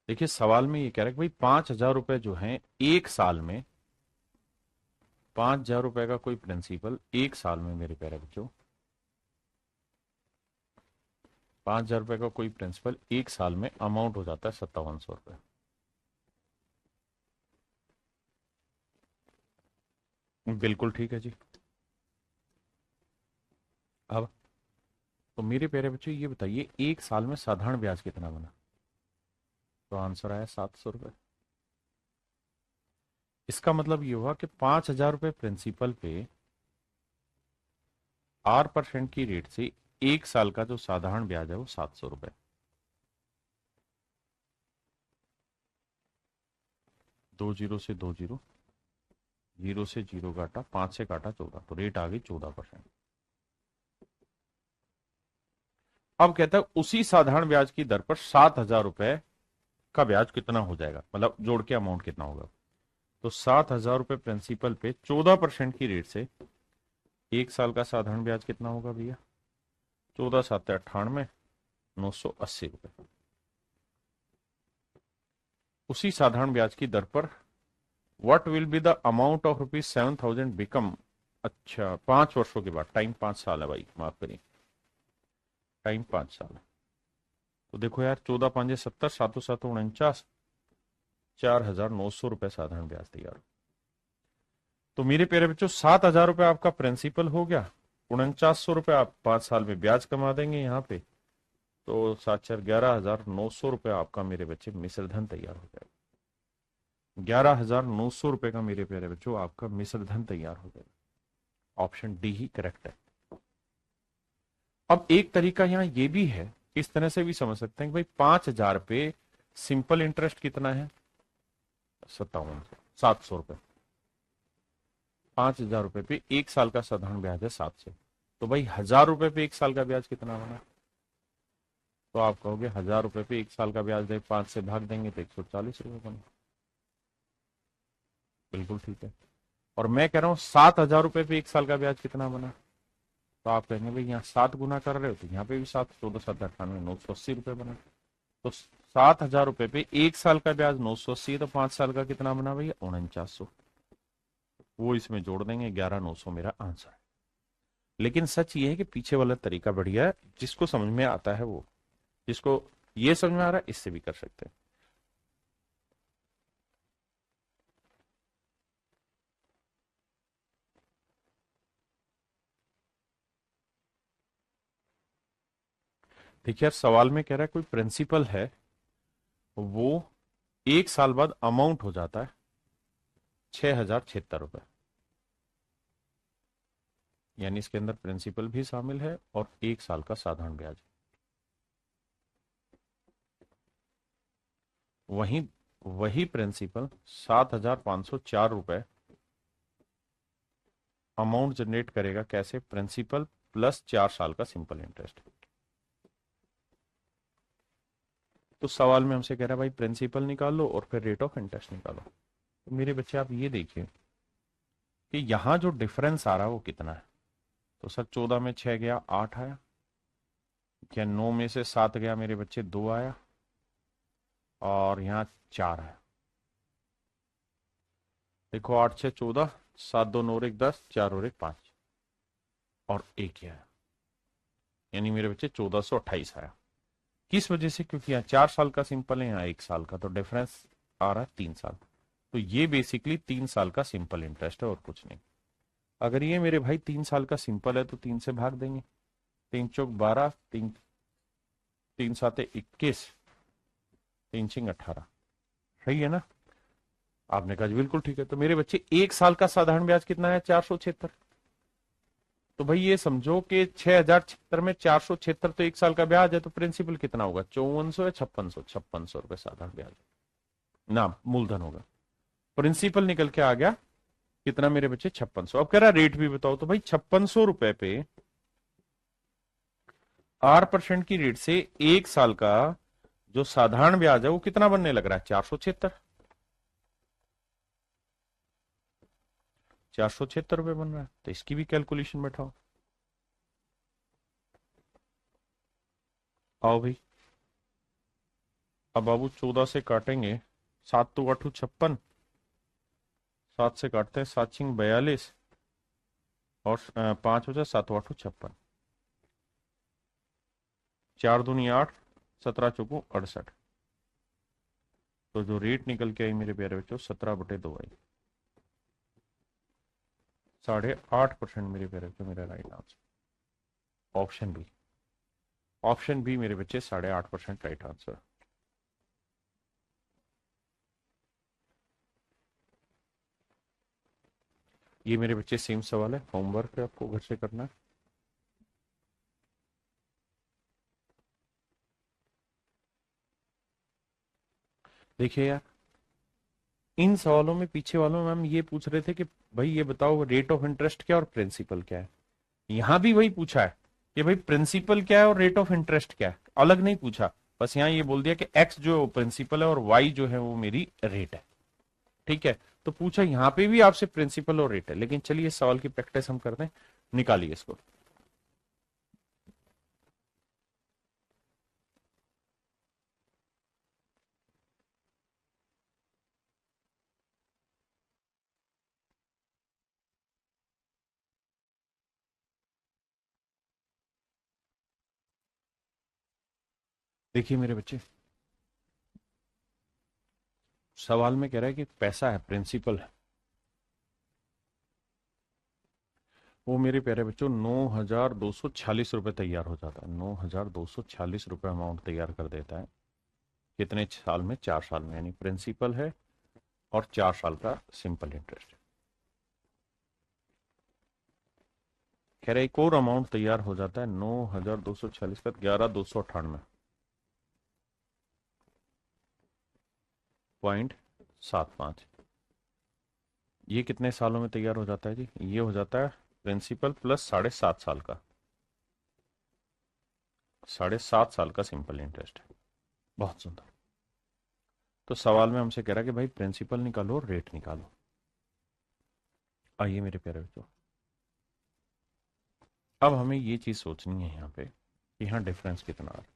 देखिए सवाल में ये कह रहा है कि भाई 5,000 रुपए जो हैं एक साल में, 5,000 रुपए का कोई प्रिंसिपल एक साल में मेरे प्यारे बच्चों, 5,000 रुपए का कोई प्रिंसिपल एक साल में अमाउंट हो जाता है 5700 रुपए। बिल्कुल ठीक है जी। अब तो मेरे प्यारे बच्चों ये बताइए एक साल में साधारण ब्याज कितना बना? तो आंसर आया 700 रुपए। इसका मतलब ये हुआ कि 5,000 रुपए प्रिंसिपल पे 8% की रेट से एक साल का जो साधारण ब्याज है वो 700 रुपए। 2 जीरो से 2 जीरो, जीरो से जीरो काटा, 5 से काटा 14, तो रेट आ गई 14%। अब कहता है उसी साधारण ब्याज की दर पर 7,000 रुपए का ब्याज कितना हो जाएगा, मतलब जोड़ के अमाउंट कितना होगा। तो 7,000 रुपए प्रिंसिपल पे 14% की रेट से एक साल का साधारण ब्याज कितना होगा भैया? 14 7 98, 980 रुपए। उसी साधारण ब्याज की दर पर what will be the amount of ₹7,000 become. अच्छा 5 वर्षों के बाद, टाइम 5 साल है भाई, माफ करिए, टाइम 5 साल है। तो देखो यार 14 5 70, 7 7 49, 4,900 रुपए साधारण ब्याज तैयार। तो मेरे प्यारे बच्चों 7,000 रुपए आपका प्रिंसिपल हो गया, 4900 रुपए आप 5 साल में ब्याज कमा देंगे यहाँ पे, तो 7 4 11,900 रुपए आपका मेरे बच्चे मिश्र धन तैयार हो जाएगा। 11,900 रुपए का मेरे प्यारे बच्चों आपका मिश्र धन तैयार हो जाएगा। ऑप्शन डी ही करेक्ट है। अब एक तरीका यहाँ ये भी है, इस तरह से भी समझ सकते हैं कि भाई 5,000 पे सिंपल इंटरेस्ट कितना है? 700 रुपए। 5,000 रुपए पे एक साल का साधारण ब्याज है 700। तो भाई 1,000 रुपए पे एक साल का ब्याज कितना बना? तो आप कहोगे 1,000 रुपए पे एक साल का ब्याज दे 5 से भाग देंगे तो 140 रुपए बना। बिल्कुल ठीक है। और मैं कह रहा हूँ 7,000 रुपए पे एक साल का ब्याज कितना बना? तो आप कहेंगे भाई यहाँ 7 गुना कर रहे हो तो यहाँ पे भी 7, 14 7 98, 980 रुपए बना। तो 7,000 रुपए पे एक साल का ब्याज 980, तो 5 साल का कितना बना भैया? 4900। वो इसमें जोड़ देंगे, 11,900 मेरा आंसर है। लेकिन सच ये है कि पीछे वाला तरीका बढ़िया है, जिसको समझ में आता है वो, जिसको ये समझ में आ रहा है इससे भी कर सकते हैं। देखिए यार सवाल में कह रहा है कोई प्रिंसिपल है, वो एक साल बाद अमाउंट हो जाता है 6,076 रुपए, यानी इसके अंदर प्रिंसिपल भी शामिल है और एक साल का साधारण ब्याज। वही वही प्रिंसिपल 7,504 रुपए अमाउंट जनरेट करेगा, कैसे? प्रिंसिपल प्लस 4 साल का सिंपल इंटरेस्ट। तो सवाल में हमसे कह रहा है भाई प्रिंसिपल निकालो और फिर रेट ऑफ इंटरेस्ट निकालो। तो मेरे बच्चे आप ये देखिए कि यहां जो डिफरेंस आ रहा है वो कितना है। तो सर 14 में 6 गया 8 आया, क्या 9 में से 7 गया मेरे बच्चे 2 आया, और यहाँ 4 आया। देखो 8 6 14, 7 2 9 1 10, 4 और 1 5, और 1 आया, यानी मेरे बच्चे 1428 आया। किस वजह से? क्योंकि यहाँ 4 साल का सिंपल है, यहाँ 1 साल का, तो डिफरेंस आ रहा है 3 साल। तो ये बेसिकली 3 साल का सिंपल इंटरेस्ट है और कुछ नहीं। अगर ये मेरे भाई 3 साल का सिंपल है तो 3 से भाग देंगे, 3 चौक 12, 3 3 7 21, 3 6 18, सही है ना? आपने कहा बिल्कुल ठीक है। तो मेरे बच्चे एक साल का साधारण ब्याज कितना है? 476। तो भाई ये समझो कि 6,076 में 476 तो एक साल का ब्याज है, तो प्रिंसिपल कितना होगा? 5400 या 5600? 5600 रुपए साधारण ब्याज ना मूलधन होगा। प्रिंसिपल निकल के आ गया कितना मेरे बच्चे 5600। अब कह रहा रेट भी बताओ, तो भाई 5600 रुपए पे 8% की रेट से एक साल का जो साधारण ब्याज है वो कितना बनने लग रहा है? 476। 476 रुपए बन रहा है, तो इसकी भी कैलकुलेशन बैठाओ। आओ भाई, अब बाबू 14 से काटेंगे, 7 तो 8 56, 7 से काटते हैं 7 छिंग 42, और 5 हो जाए 7 8 56, 4 दूनी 8, 17 चौको 68। तो जो रेट निकल के आई मेरे प्यारे बच्चों 17/2 आई। 8.5% मेरे प्यारे बच्चों मेरा right answer option B. Option B मेरे बच्चे 8.5% राइट आंसर। ये मेरे बच्चे सेम सवाल है, होमवर्क है, आपको घर से करना है। देखिए यार, इन सवालों में पीछे वालों में हम ये पूछ रहे थे कि भाई ये बताओ रेट ऑफ इंटरेस्ट क्या और प्रिंसिपल क्या है। यहां भी वही पूछा है कि भाई प्रिंसिपल क्या है और रेट ऑफ इंटरेस्ट क्या है, अलग नहीं पूछा। बस यहाँ ये बोल दिया कि एक्स जो प्रिंसिपल है और वाई जो है वो मेरी रेट है। ठीक है, तो पूछा यहाँ पे भी आपसे प्रिंसिपल और रेट है, लेकिन चलिए इस सवाल की प्रैक्टिस हम करते हैं। निकालिए इसको। देखिए मेरे बच्चे, सवाल में कह रहा है कि पैसा है, प्रिंसिपल है, वो मेरे प्यारे बच्चों 9,246 रुपये तैयार हो जाता है। 9,246 रुपये अमाउंट तैयार कर देता है। कितने साल में? 4 साल में, यानी प्रिंसिपल है और 4 साल का सिंपल इंटरेस्ट है। कह रहे एक और अमाउंट तैयार हो जाता है 9,246 का 11,298.75। ये कितने सालों में तैयार हो जाता है जी? ये हो जाता है प्रिंसिपल प्लस 7.5 साल का, 7.5 साल का सिंपल इंटरेस्ट है। बहुत सुंदर। तो सवाल में हमसे कह रहा है कि भाई प्रिंसिपल निकालो और रेट निकालो। आइए मेरे प्यारे बच्चों, अब हमें ये चीज सोचनी है यहाँ पे कि यहाँ डिफरेंस कितना आ रहा है।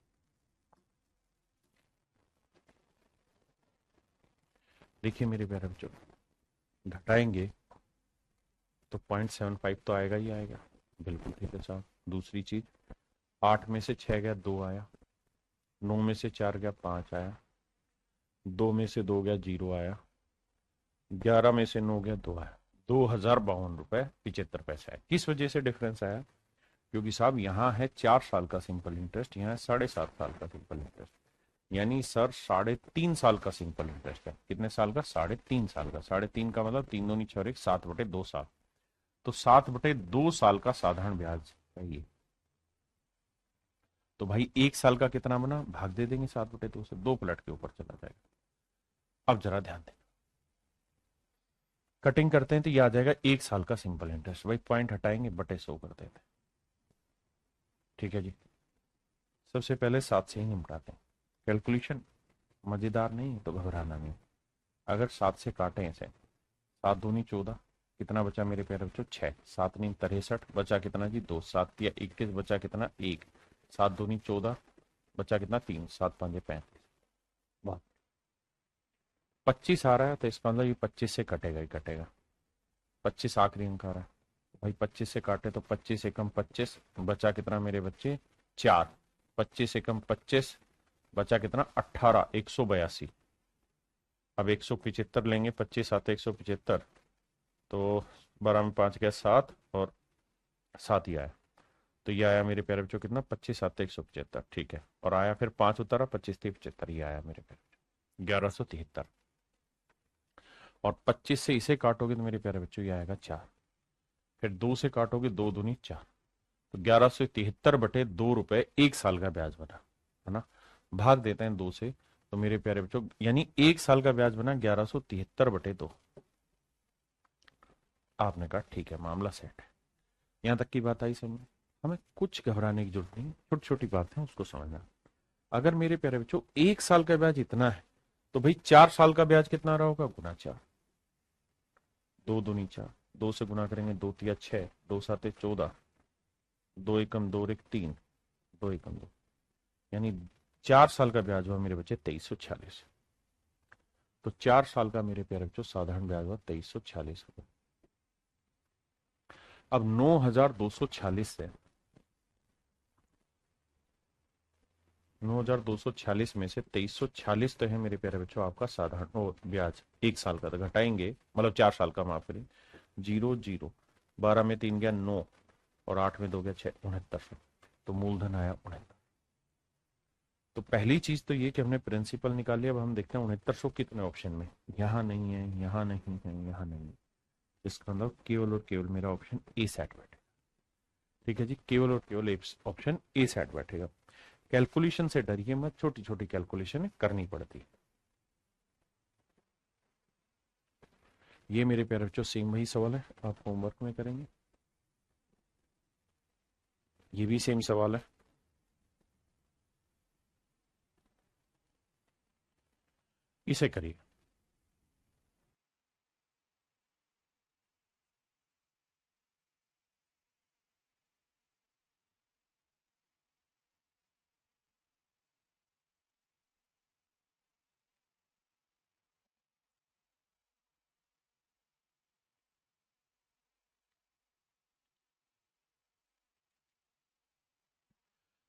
देखिए मेरे प्यारे बच्चों, घटाएंगे तो 0.75 तो आएगा ही आएगा। बिल्कुल ठीक है साहब। दूसरी चीज, 8 में से 6 गया 2 आया, 9 में से 4 गया 5 आया, 2 में से 2 गया 0 आया, 11 में से 9 गया 2 आया। 2,052 रुपए 75 पैसे आए। किस वजह से डिफरेंस आया? क्योंकि साहब यहाँ है 4 साल का सिंपल इंटरेस्ट, यहाँ है 7.5 साल का सिंपल इंटरेस्ट। यानी सर 3.5 साल का सिंपल इंटरेस्ट है। कितने साल का? 3.5 साल का। 3.5 का मतलब 3 दूनी 6 7/2 साल। तो 7/2 साल का साधारण ब्याज है ये। तो भाई एक साल का कितना बना? भाग दे देंगे 7/2 से, 2 पलट के ऊपर चला जाएगा। अब जरा ध्यान दें, कटिंग करते हैं तो ये आ जाएगा एक साल का सिंपल इंटरेस्ट। भाई पॉइंट हटाएंगे, बटे 100 कर देते हैं। ठीक है जी। सबसे पहले 7 से ही निपटाते हैं। कैलकुलेशन मजेदार नहीं तो घबराना नहीं। अगर 7 से काटें इसे, 7 दूनी 14, कितना बचा मेरे प्यारे बच्चों? 6। 7 नीम 63, बचा कितना जी? 2। 7 या 21, बचा कितना? 1। 7 दूनी 14, बचा कितना? 3। 7 5 35। बहुत। 25 आ रहा है तो इसका मतलब ये 25 से कटेगा ही कटेगा। 25 आखिरी अंक आ रहा है। भाई 25 से काटे तो 25 एकम 25, बचा कितना मेरे बच्चे? 4। 25 एकम 25, बचा कितना? 18। 182। अब 175 लेंगे, 25 7 175, तो 12 में 5 गया 7, और 7 ही आया। तो ये आया मेरे प्यारे बच्चों कितना? 25 7 175। ठीक है, और आया फिर 5 उतारा, 25 3 75, ये आया मेरे प्यारे 1173। और 25 से इसे काटोगे तो मेरे प्यारे बच्चों ये आएगा 4। फिर 2 से काटोगे, 2 दूनी 4, तो 1173/2 रुपए एक साल का ब्याज बना, है ना। भाग देते हैं 2 से, तो मेरे प्यारे बच्चों यानी एक साल का ब्याज बना 1173/2। आपने कहा ठीक है, मामला सेट है। यहां तक की बात आई समझ में? हमें कुछ घबराने की जरूरत नहीं, छोटी छोटी बात है उसको समझना। अगर मेरे प्यारे बच्चों 1 साल का ब्याज इतना है, तो भाई 4 साल का ब्याज कितना रहा होगा? गुना 4, 2 दूनी 4, 2 से गुना करेंगे 2 तिया 6, 2 7 14, 2 एकम 2 और 1 3, 2 एकम 2, यानी 4 साल का ब्याज हुआ मेरे बच्चे 2346। तो 4 साल का मेरे प्यारे बच्चों साधारण ब्याज हुआ 2346 रुपए। अब 9246 से 9246 में से 2346 तो है मेरे प्यारे बच्चों आपका साधारण ब्याज 1 साल का, तो घटाएंगे, मतलब 4 साल का, माफ करें, 0 0, 12 में 3 गया 9 और 8 में 2 गया 6, 69। तो मूलधन आया 69। तो पहली चीज तो ये कि हमने प्रिंसिपल निकाल लिया। अब हम देखते हैं 6900 कितने ऑप्शन में, यहाँ नहीं है, यहाँ नहीं है, यहाँ नहीं है। इसका मतलब केवल और केवल मेरा ऑप्शन ए सेट बैठेगा। ठीक है जी, केवल और केवल ऑप्शन ए सेट बैठेगा। कैलकुलेशन से डरिए मत, छोटी छोटी कैलकुलेशन करनी पड़ती है। ये मेरे प्यारे बच्चों सेम वही सवाल है, आप होमवर्क में करेंगे। ये भी सेम सवाल है, इसे करिए।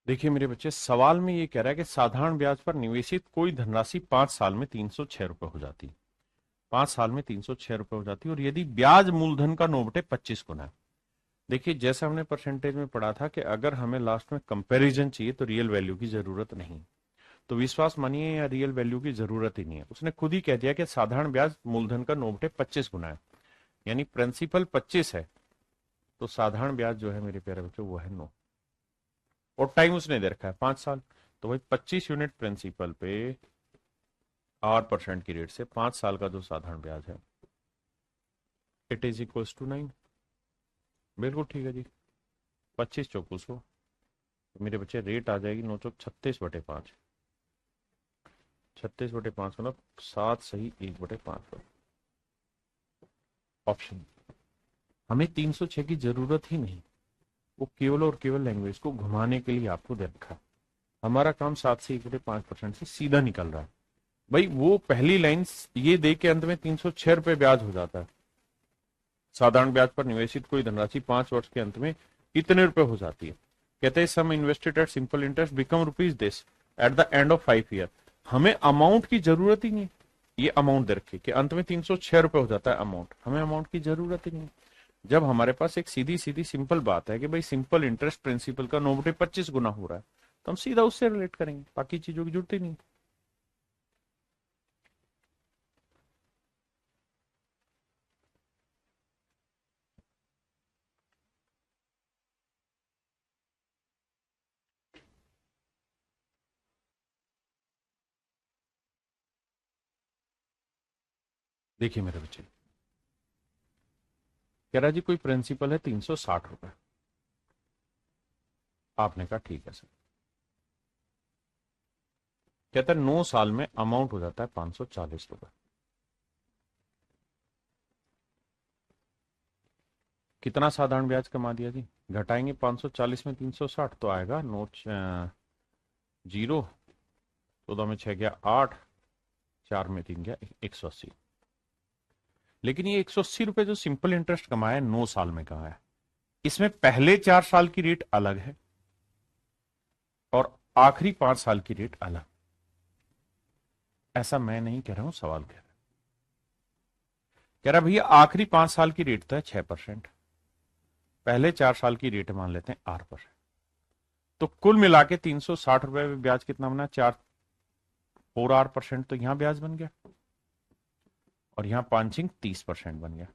देखिए मेरे बच्चे, सवाल में ये कह रहा है कि साधारण ब्याज पर निवेशित कोई धनराशि 5 साल में 306 रुपए हो जाती है। 5 साल में 306 रुपए हो जाती है, और यदि ब्याज मूलधन का 9/25 गुना है। देखिए जैसा हमने परसेंटेज में पढ़ा था कि अगर हमें लास्ट में कंपैरिजन चाहिए तो रियल वैल्यू की जरूरत नहीं, तो विश्वास मानिए या रियल वैल्यू की जरूरत ही नहीं है। उसने खुद ही कह दिया कि साधारण ब्याज मूलधन का 9/25 गुना है, यानी प्रिंसिपल 25 है, तो साधारण ब्याज जो है मेरे प्यारे बच्चों वो है 9, और टाइम उसने दे रखा है 5 साल। तो भाई 25 यूनिट प्रिंसिपल पे 8% की रेट से 5 साल का जो साधारण ब्याज है, इट इज इक्वल टू 9। बिल्कुल ठीक है जी, 25 चौको 100, तो मेरे बच्चे रेट आ जाएगी 9 चौक 36/5। 36/5 मतलब 7 सही 1/5 ऑप्शन। हमें 306 की जरूरत ही नहीं, वो केवल और केवल लैंग्वेज को घुमाने के लिए आपको दे रखा है। हमारा काम 7 से 1/5% से सीधा निकल रहा है। भाई वो पहली लाइन ये दे के अंत में 306 रुपए ब्याज हो जाता है। साधारण ब्याज पर निवेशित कोई धनराशि 5 वर्ष के अंत में इतने रुपए हो जाती है। कहते हैं sum invested at simple interest become rupees this at the end of 5 year. हमें अमाउंट की जरूरत ही नहीं, ये अमाउंट दे रखी कि अंत में 306 रुपए हो जाता है अमाउंट, हमें अमाउंट की जरूरत ही नहीं। जब हमारे पास एक सीधी सीधी सिंपल बात है कि भाई सिंपल इंटरेस्ट प्रिंसिपल का 9/25 गुना हो रहा है, तो हम सीधा उससे रिलेट करेंगे, बाकी चीजों की जरूरत ही नहीं। देखिए मेरे बच्चे, कह रहा जी कोई प्रिंसिपल है 360 रुपए। आपने कहा ठीक है सर। कहता है 9 साल में अमाउंट हो जाता है 540 रुपए। कितना साधारण ब्याज कमा दिया जी? घटाएंगे 540 में 360 तो आएगा नोट 0, 14 में 6 गया 8, 4 में 3 गया 180। लेकिन ये 180 रुपए जो सिंपल इंटरेस्ट कमाया 9 साल में कहा है, इसमें पहले 4 साल की रेट अलग है और आखिरी 5 साल की रेट अलग। ऐसा मैं नहीं कह रहा हूं, सवाल कह रहा भैया आखिरी 5 साल की रेट तो है 6%, पहले 4 साल की रेट मान लेते हैं 8%। तो कुल मिला के 360 रुपए में ब्याज कितना बना? 4 8%, तो यहां ब्याज बन गया, और यहां 5 30% बन गया।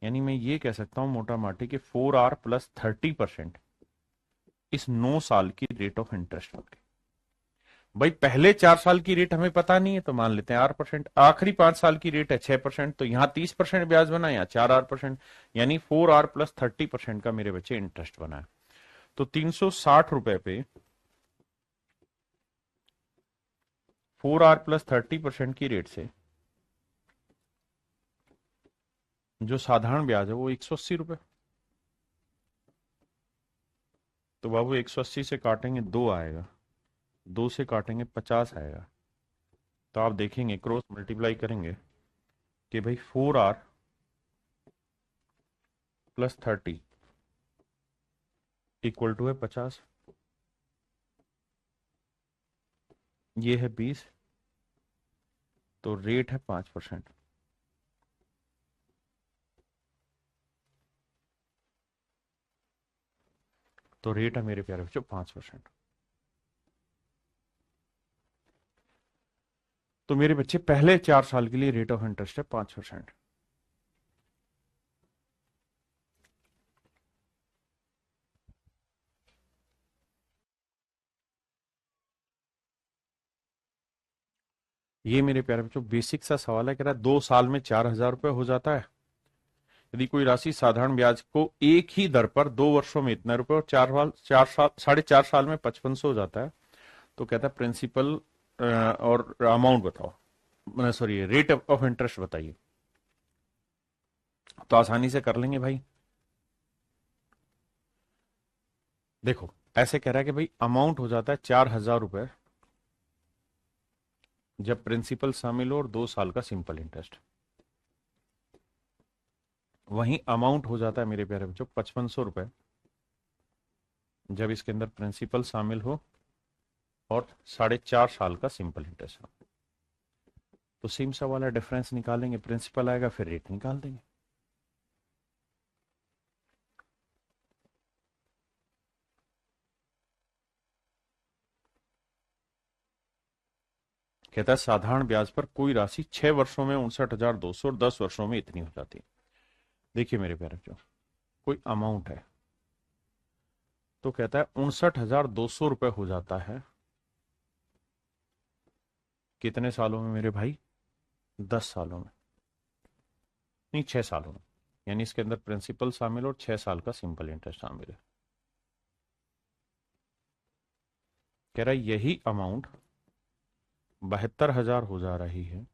यानी मैं ये कह सकता हूं मोटा माटी कि 4R + 30% इस 9 साल की रेट ऑफ इंटरेस्ट बन गई। भाई पहले 4 साल की रेट हमें पता नहीं है तो मान लेते हैं 8%, आखिरी 5 साल की रेट है 6%, तो यहाँ 30% ब्याज बना, यहाँ 4 R%, यानी 4R प्लस 30% का मेरे बच्चे इंटरेस्ट बना है। तो 360 रुपए पे 4R प्लस 30% की रेट से जो साधारण ब्याज है वो 180 रुपए। तो बाबू 180 से काटेंगे 2 आएगा, 2 से काटेंगे 50 आएगा। तो आप देखेंगे क्रॉस मल्टीप्लाई करेंगे कि भाई 4R प्लस 30 इक्वल टू है 50, ये है 20, तो रेट है 5%। तो रेट है मेरे प्यारे बच्चों 5%। तो मेरे बच्चे पहले 4 साल के लिए रेट ऑफ इंटरेस्ट है 5%। ये मेरे प्यारे बच्चों बेसिक सा सवाल है, कह रहा है 2 साल में 4,000 रुपये हो जाता है यदि कोई राशि साधारण ब्याज को एक ही दर पर 2 वर्षों में इतने रुपए और 4 साल 4.5 साल में 5500 हो जाता है, तो कहता है प्रिंसिपल और अमाउंट बताओ, सॉरी रेट ऑफ इंटरेस्ट बताइए। तो आसानी से कर लेंगे भाई। देखो ऐसे कह रहा है कि भाई अमाउंट हो जाता है 4,000 रुपए जब प्रिंसिपल शामिल हो और 2 साल का सिंपल इंटरेस्ट। वहीं अमाउंट हो जाता है मेरे प्यारे बच्चों 5500 रुपए जब इसके अंदर प्रिंसिपल शामिल हो और 4.5 साल का सिंपल इंटरेस्ट हो। तो सेम सा वाला डिफरेंस निकालेंगे, प्रिंसिपल आएगा फिर रेट निकाल देंगे। कहता है साधारण ब्याज पर कोई राशि 6 वर्षों में 59,200 और 10 वर्षों में इतनी हो जाती है। देखिए मेरे प्यारे बच्चों, कोई अमाउंट है तो कहता है 59,200 रुपए हो जाता है कितने सालों में मेरे भाई? 10 सालों में, नहीं 6 सालों में, यानी इसके अंदर प्रिंसिपल शामिल और 6 साल का सिंपल इंटरेस्ट शामिल है। कह रहा है यही अमाउंट 72,000 हो जा रही है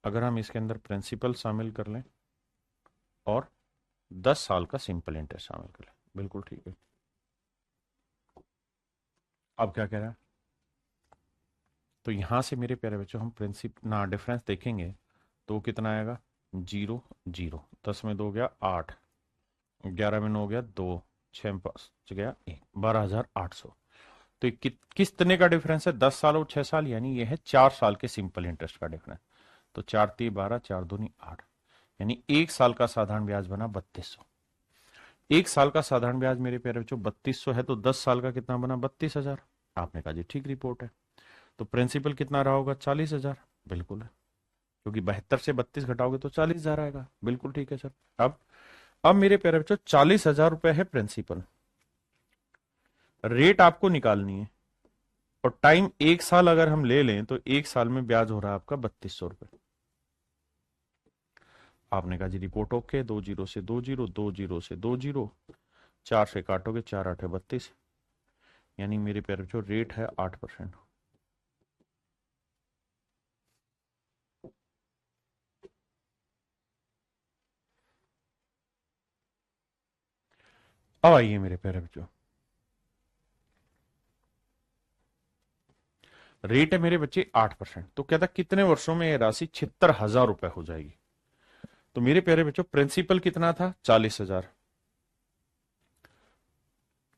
अगर हम इसके अंदर प्रिंसिपल शामिल कर लें और 10 साल का सिंपल इंटरेस्ट शामिल कर लें। बिल्कुल ठीक है। अब क्या कह रहा है? तो यहां से मेरे प्यारे बच्चों हम प्रिंसिप ना डिफरेंस देखेंगे तो कितना आएगा? 0 0, 10 में 2 गया 8, 11 में 9 गया 2, 6 में 5 गया 1, 12,800। तो ये किस तरह का डिफरेंस है? 10 साल और 6 साल, यानी ये है 4 साल के सिंपल इंटरेस्ट का डिफरेंस। तो 4×3 = 12, 4×2 = 8, यानी 1 साल का साधारण ब्याज बना 3200। 1 साल का साधारण ब्याज मेरे प्यारे बच्चों 3200 है, तो 10 साल का कितना बना? 32,000। आपने कहा जी ठीक रिपोर्ट है। तो प्रिंसिपल कितना रहा होगा? 40,000। बिल्कुल है, क्योंकि 72 से 32 घटाओगे तो 40,000 आएगा। बिल्कुल ठीक है सर। अब मेरे प्यारे बच्चों 40,000 रुपए है प्रिंसिपल, रेट आपको निकालनी है और टाइम 1 साल अगर हम ले लें तो 1 साल में ब्याज हो रहा है आपका 3200 रुपए। आपने कहा जी रिपोर्ट ओके, 2 जीरो से 2 जीरो, 2 जीरो से 2 जीरो, 4 से काटोगे 4 8 32, यानी मेरे प्यारे बच्चों रेट है 8%। अब आइए मेरे प्यारे बच्चों, रेट है मेरे बच्चे 8%, तो कहता कितने वर्षों में यह राशि 76,000 रुपए हो जाएगी? तो मेरे प्यारे बच्चों प्रिंसिपल कितना था? 40,000,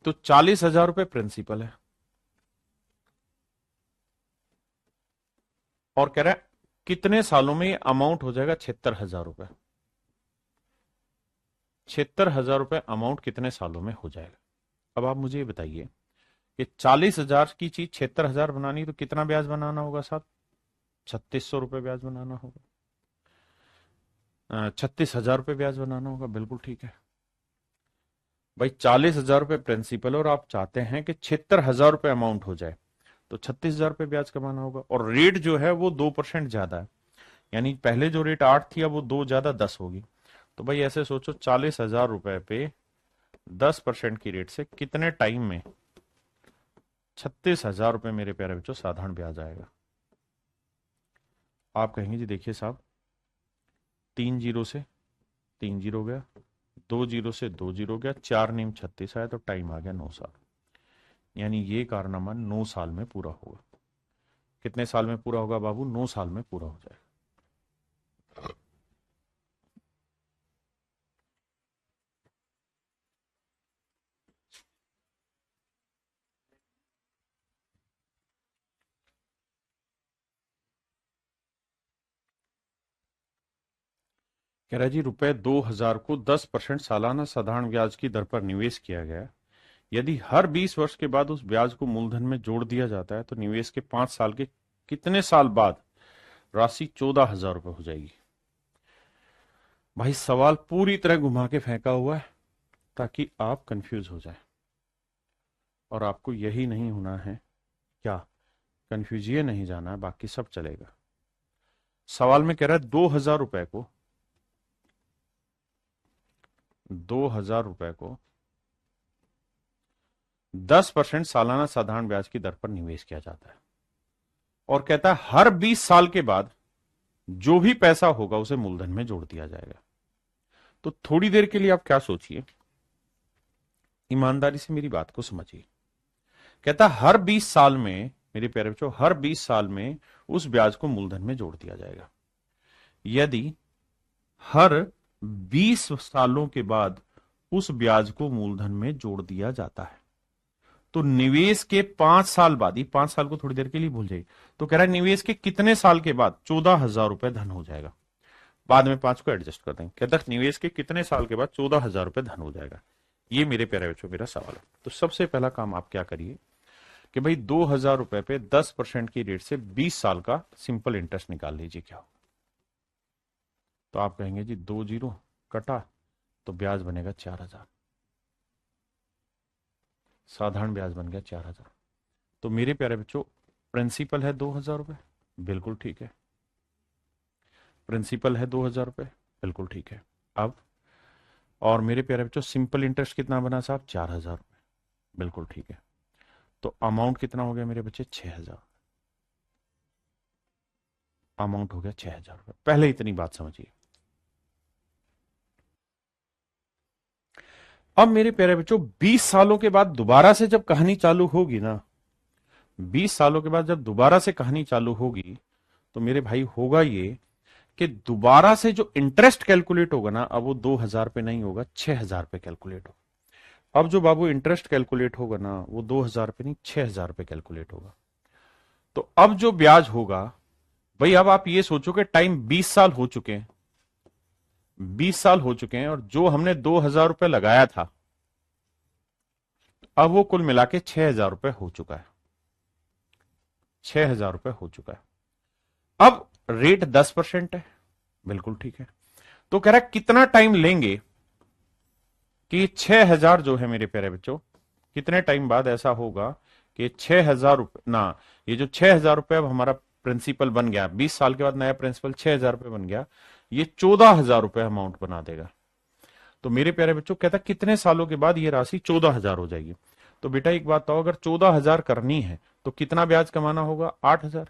तो 40,000 रुपए प्रिंसिपल है और कह रहा है कितने सालों में ये अमाउंट हो जाएगा? 76,000 रुपए। 76,000 रुपए अमाउंट कितने सालों में हो जाएगा? अब आप मुझे ये बताइए कि 40,000 की चीज 76,000 बनानी तो कितना ब्याज बनाना होगा साहब? 3,600 रुपए ब्याज बनाना होगा, 36,000 रुपए ब्याज बनाना होगा। बिल्कुल ठीक है। भाई 40,000 रुपये प्रिंसिपल और आप चाहते हैं कि 76,000 रुपये अमाउंट हो जाए, तो 36,000 रुपये ब्याज कमाना होगा। और रेट जो है वो 2% ज्यादा है, यानी पहले जो रेट 8 थी अब वो 2 ज्यादा 10 होगी। तो भाई ऐसे सोचो 40,000 रुपए पे 10% की रेट से कितने टाइम में 36,000 रुपये मेरे प्यारे बच्चों साधारण ब्याज आएगा। आप कहेंगे जी देखिए साहब 3 जीरो से 3 जीरो गया, 2 जीरो से 2 जीरो गया, 4 नीम 36 आया, तो टाइम आ गया 9 साल। यानी ये कारनामा 9 साल में पूरा होगा। कितने साल में पूरा होगा बाबू? 9 साल में पूरा हो जाएगा। कह रहा है जी रुपए 2,000 को 10% सालाना साधारण ब्याज की दर पर निवेश किया गया। यदि हर 20 वर्ष के बाद उस ब्याज को मूलधन में जोड़ दिया जाता है तो निवेश के 5 साल के कितने साल बाद राशि 14,000 रुपये हो जाएगी। भाई सवाल पूरी तरह घुमा के फेंका हुआ है ताकि आप कंफ्यूज हो जाए, और आपको यही नहीं होना है। क्या कंफ्यूज ये नहीं जाना है, बाकी सब चलेगा। सवाल में कह रहा है 2,000 रुपए को 2,000 रुपए को 10% सालाना साधारण ब्याज की दर पर निवेश किया जाता है, और कहता है हर 20 साल के बाद जो भी पैसा होगा उसे मूलधन में जोड़ दिया जाएगा। तो थोड़ी देर के लिए आप क्या सोचिए, ईमानदारी से मेरी बात को समझिए। कहता है हर 20 साल में मेरे प्यारे बच्चों, हर 20 साल में उस ब्याज को मूलधन में जोड़ दिया जाएगा। यदि हर 20 सालों के बाद उस ब्याज को मूलधन में जोड़ दिया जाता है तो निवेश के 5 साल बाद, ये 5 साल को थोड़ी देर के लिए भूल जाइए, तो कह रहा है निवेश के कितने साल के बाद 14,000 रुपए धन हो जाएगा। बाद में 5 को एडजस्ट कर देंगे। कहता है निवेश के कितने साल के बाद 14,000 रुपए धन हो जाएगा। ये मेरे प्यारे बच्चों मेरा सवाल है। तो सबसे पहला काम आप क्या करिए कि भाई 2,000 रुपए पे 10% की रेट से 20 साल का सिंपल इंटरेस्ट निकाल लीजिए क्या होगा। तो आप कहेंगे जी 2 जीरो कटा तो ब्याज बनेगा 4,000, साधारण ब्याज बन गया 4,000। तो मेरे प्यारे बच्चों प्रिंसिपल है 2,000 रुपए, बिल्कुल ठीक है। प्रिंसिपल है 2,000 रुपए, बिल्कुल ठीक है। अब और मेरे प्यारे बच्चों सिंपल इंटरेस्ट कितना बना साहब? 4,000 रुपए, बिल्कुल ठीक है। तो अमाउंट कितना हो गया मेरे बच्चे? 6,000। अमाउंट हो गया 6,000 रुपए। पहले इतनी बात समझिए। अब मेरे प्यारे बच्चों 20 सालों के बाद दोबारा से जब कहानी चालू होगी ना, 20 सालों के बाद जब दोबारा से कहानी चालू होगी तो मेरे भाई होगा ये कि दोबारा से जो इंटरेस्ट कैलकुलेट होगा ना, अब वो 2,000 पे नहीं होगा, 6,000 पे कैलकुलेट होगा। अब जो बाबू इंटरेस्ट कैलकुलेट होगा ना वो 2,000 पे नहीं 6,000 पे कैलकुलेट होगा। तो अब जो ब्याज होगा भाई, अब आप ये सोचो कि टाइम 20 साल हो चुके हैं, 20 साल हो चुके हैं, और जो हमने 2,000 रुपए लगाया था अब वो कुल मिला के 6,000 रुपए हो चुका है। 6,000 रुपए हो चुका है। अब रेट 10% है, बिल्कुल ठीक है। तो कह रहा है कितना टाइम लेंगे कि 6,000 जो है मेरे प्यारे बच्चों, कितने टाइम बाद ऐसा होगा कि 6,000 रुपए ना, ये जो 6,000 रुपए अब हमारा प्रिंसिपल बन गया, 20 साल के बाद नया प्रिंसिपल 6,000 रुपए बन गया, ये 14,000 रुपए अमाउंट बना देगा। तो मेरे प्यारे बच्चों कहता है कितने सालों के बाद ये राशि 14,000 हो जाएगी। तो बेटा एक बात तो, अगर 14,000 करनी है तो कितना ब्याज कमाना होगा? 8,000।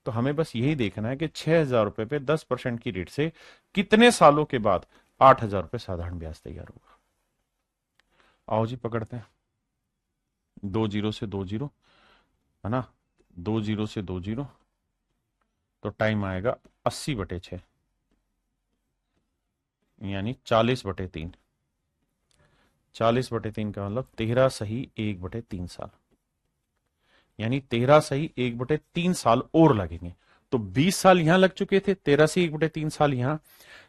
तो हमें बस यही देखना है कि 6,000 रुपए पे 10% की रेट से कितने सालों के बाद 8,000 रुपए साधारण ब्याज तैयार होगा। आओ जी पकड़ते हैं। 2 जीरो से 2 जीरो है ना, 2 जीरो से 2 जीरो, तो टाइम आएगा 80/6, यानी 40/3। 40/3 का मतलब 13 सही 1/3 साल, यानी 13 सही 1/3 साल और लगेंगे। तो 20 साल यहां लग चुके थे, 13 से 1/3 साल यहां,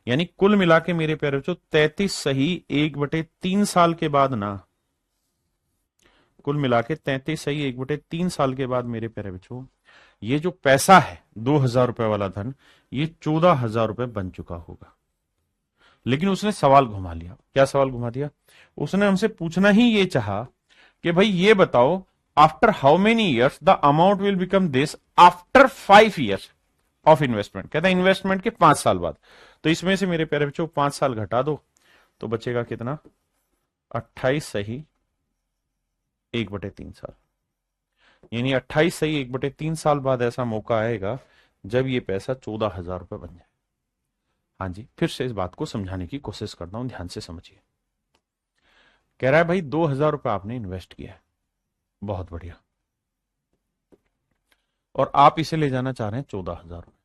यानी कुल मिला के मेरे प्यारे बच्चों 33 सही 1/3 साल के बाद ना, कुल मिला के 33 सही 1/3 साल के बाद मेरे प्यारे बच्चों ये जो पैसा है 2,000 रुपए वाला धन, ये 14,000 रुपए बन चुका होगा। लेकिन उसने सवाल घुमा लिया। क्या सवाल घुमा दिया? उसने हमसे पूछना ही ये चाहा कि भाई ये बताओ, after how many years the amount will become this after 5 years of investment. कहता है इन्वेस्टमेंट के 5 साल बाद। तो इसमें से मेरे प्यारे बच्चों 5 साल घटा दो तो बचेगा कितना? 28 सही 1/3 साल। यानी 28 सही 1/3 साल बाद ऐसा मौका आएगा जब ये पैसा 14,000 रुपए बन जाए। हाँ जी, फिर से इस बात को समझाने की कोशिश करता हूं, ध्यान से समझिए। कह रहा है भाई 2,000 रुपए आपने इन्वेस्ट किया है, बहुत बढ़िया, और आप इसे ले जाना चाह रहे हैं 14,000 रुपए।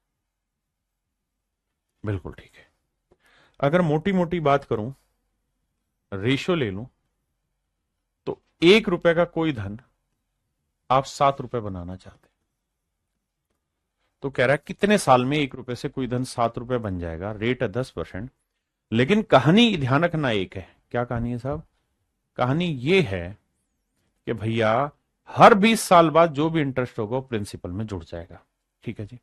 बिल्कुल ठीक है। अगर मोटी मोटी बात करूं, रेशो ले लूं, तो 1 रुपए का कोई धन आप 7 रुपए बनाना चाहते हैं। तो कह रहा है कितने साल में 1 रुपए से कोई धन 7 रुपए बन जाएगा, रेट है 10%। लेकिन कहानी ध्यान रखना एक है। क्या कहानी है साहब? कहानी ये है कि भैया हर 20 साल बाद जो भी इंटरेस्ट होगा वो प्रिंसिपल में जुड़ जाएगा। ठीक है जी।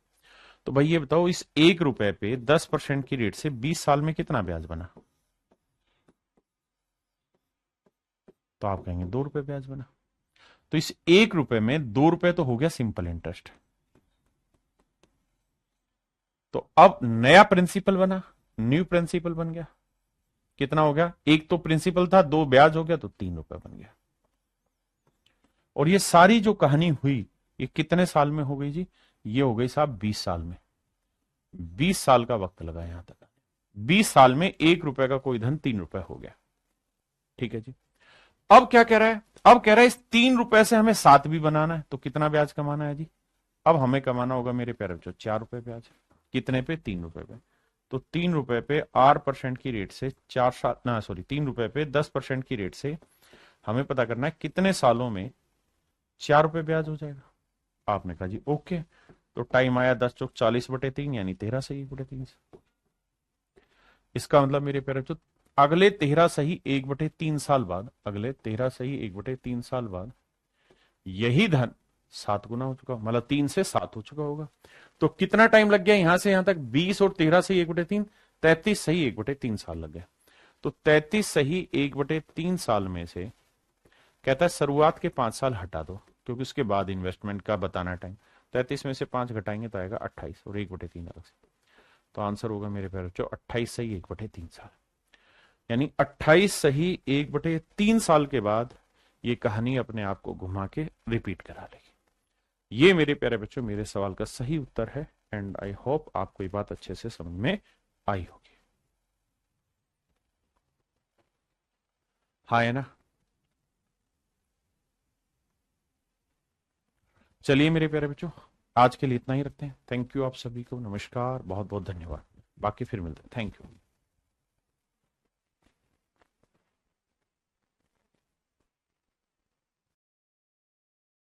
तो भाई ये बताओ, इस 1 रुपए पे 10% की रेट से 20 साल में कितना ब्याज बना? तो आप कहेंगे 2 रुपए ब्याज बना। तो इस 1 रुपए में 2 रुपए तो हो गया सिंपल इंटरेस्ट। तो अब नया प्रिंसिपल बना, न्यू प्रिंसिपल बन गया। कितना हो गया? एक तो प्रिंसिपल था, 2 ब्याज हो गया, तो 3 रुपए बन गया। और ये सारी जो कहानी हुई ये कितने साल में हो गई जी? ये हो गई साहब 20 साल में। 20 साल का वक्त लगा यहां तक। 20 साल में 1 रुपए का कोई धन 3 रुपए हो गया। ठीक है जी। अब क्या कह रहा है? अब कह रहा है इस 3 रुपए से हमें 7 भी बनाना है, तो कितना ब्याज कमाना है जी? अब हमें कमाना होगा मेरे प्यारे बच्चों 4 रुपए ब्याज। कितने पे? 3 रुपए पे। तो 3 रुपए पे 8% की रेट से 4 साल ना, सॉरी, 3 रुपए पे 10% की रेट से हमें पता करना है कितने सालों में 4 रुपए ब्याज हो जाएगा। आपने कहा जी ओके। तो टाइम आया 10 चौक 40/3, यानी 13 सही 1/3। इसका मतलब मेरे प्यारे बच्चों अगले 13 सही 1/3 साल बाद, अगले 13 सही 1/3 साल बाद यही धन 7 गुना हो चुका, मतलब 3 से 7 हो चुका होगा। तो कितना टाइम लग गया यहां से यहां तक? 20 और 13 सही 1/3, 33 सही 1/3 साल लग गया। तो 33 सही 1/3 साल में से कहता है शुरुआत के 5 साल हटा दो, क्योंकि उसके बाद इन्वेस्टमेंट का बताना टाइम। 33 में से 5 घटाएंगे तो आएगा 28 और 1/3 अलग से। तो आंसर होगा मेरे प्यारे बच्चों 28 सही 1/3 साल। यानी 28 सही 1/3 साल के बाद ये कहानी अपने आप को घुमा के रिपीट करा लेगी। ये मेरे प्यारे बच्चों मेरे सवाल का सही उत्तर है। एंड आई होप आपको ये बात अच्छे से समझ में आई होगी। हाँ है ना? चलिए मेरे प्यारे बच्चों, आज के लिए इतना ही रखते हैं। थैंक यू आप सभी को, नमस्कार, बहुत बहुत धन्यवाद। बाकी फिर मिलते हैं। Thank you.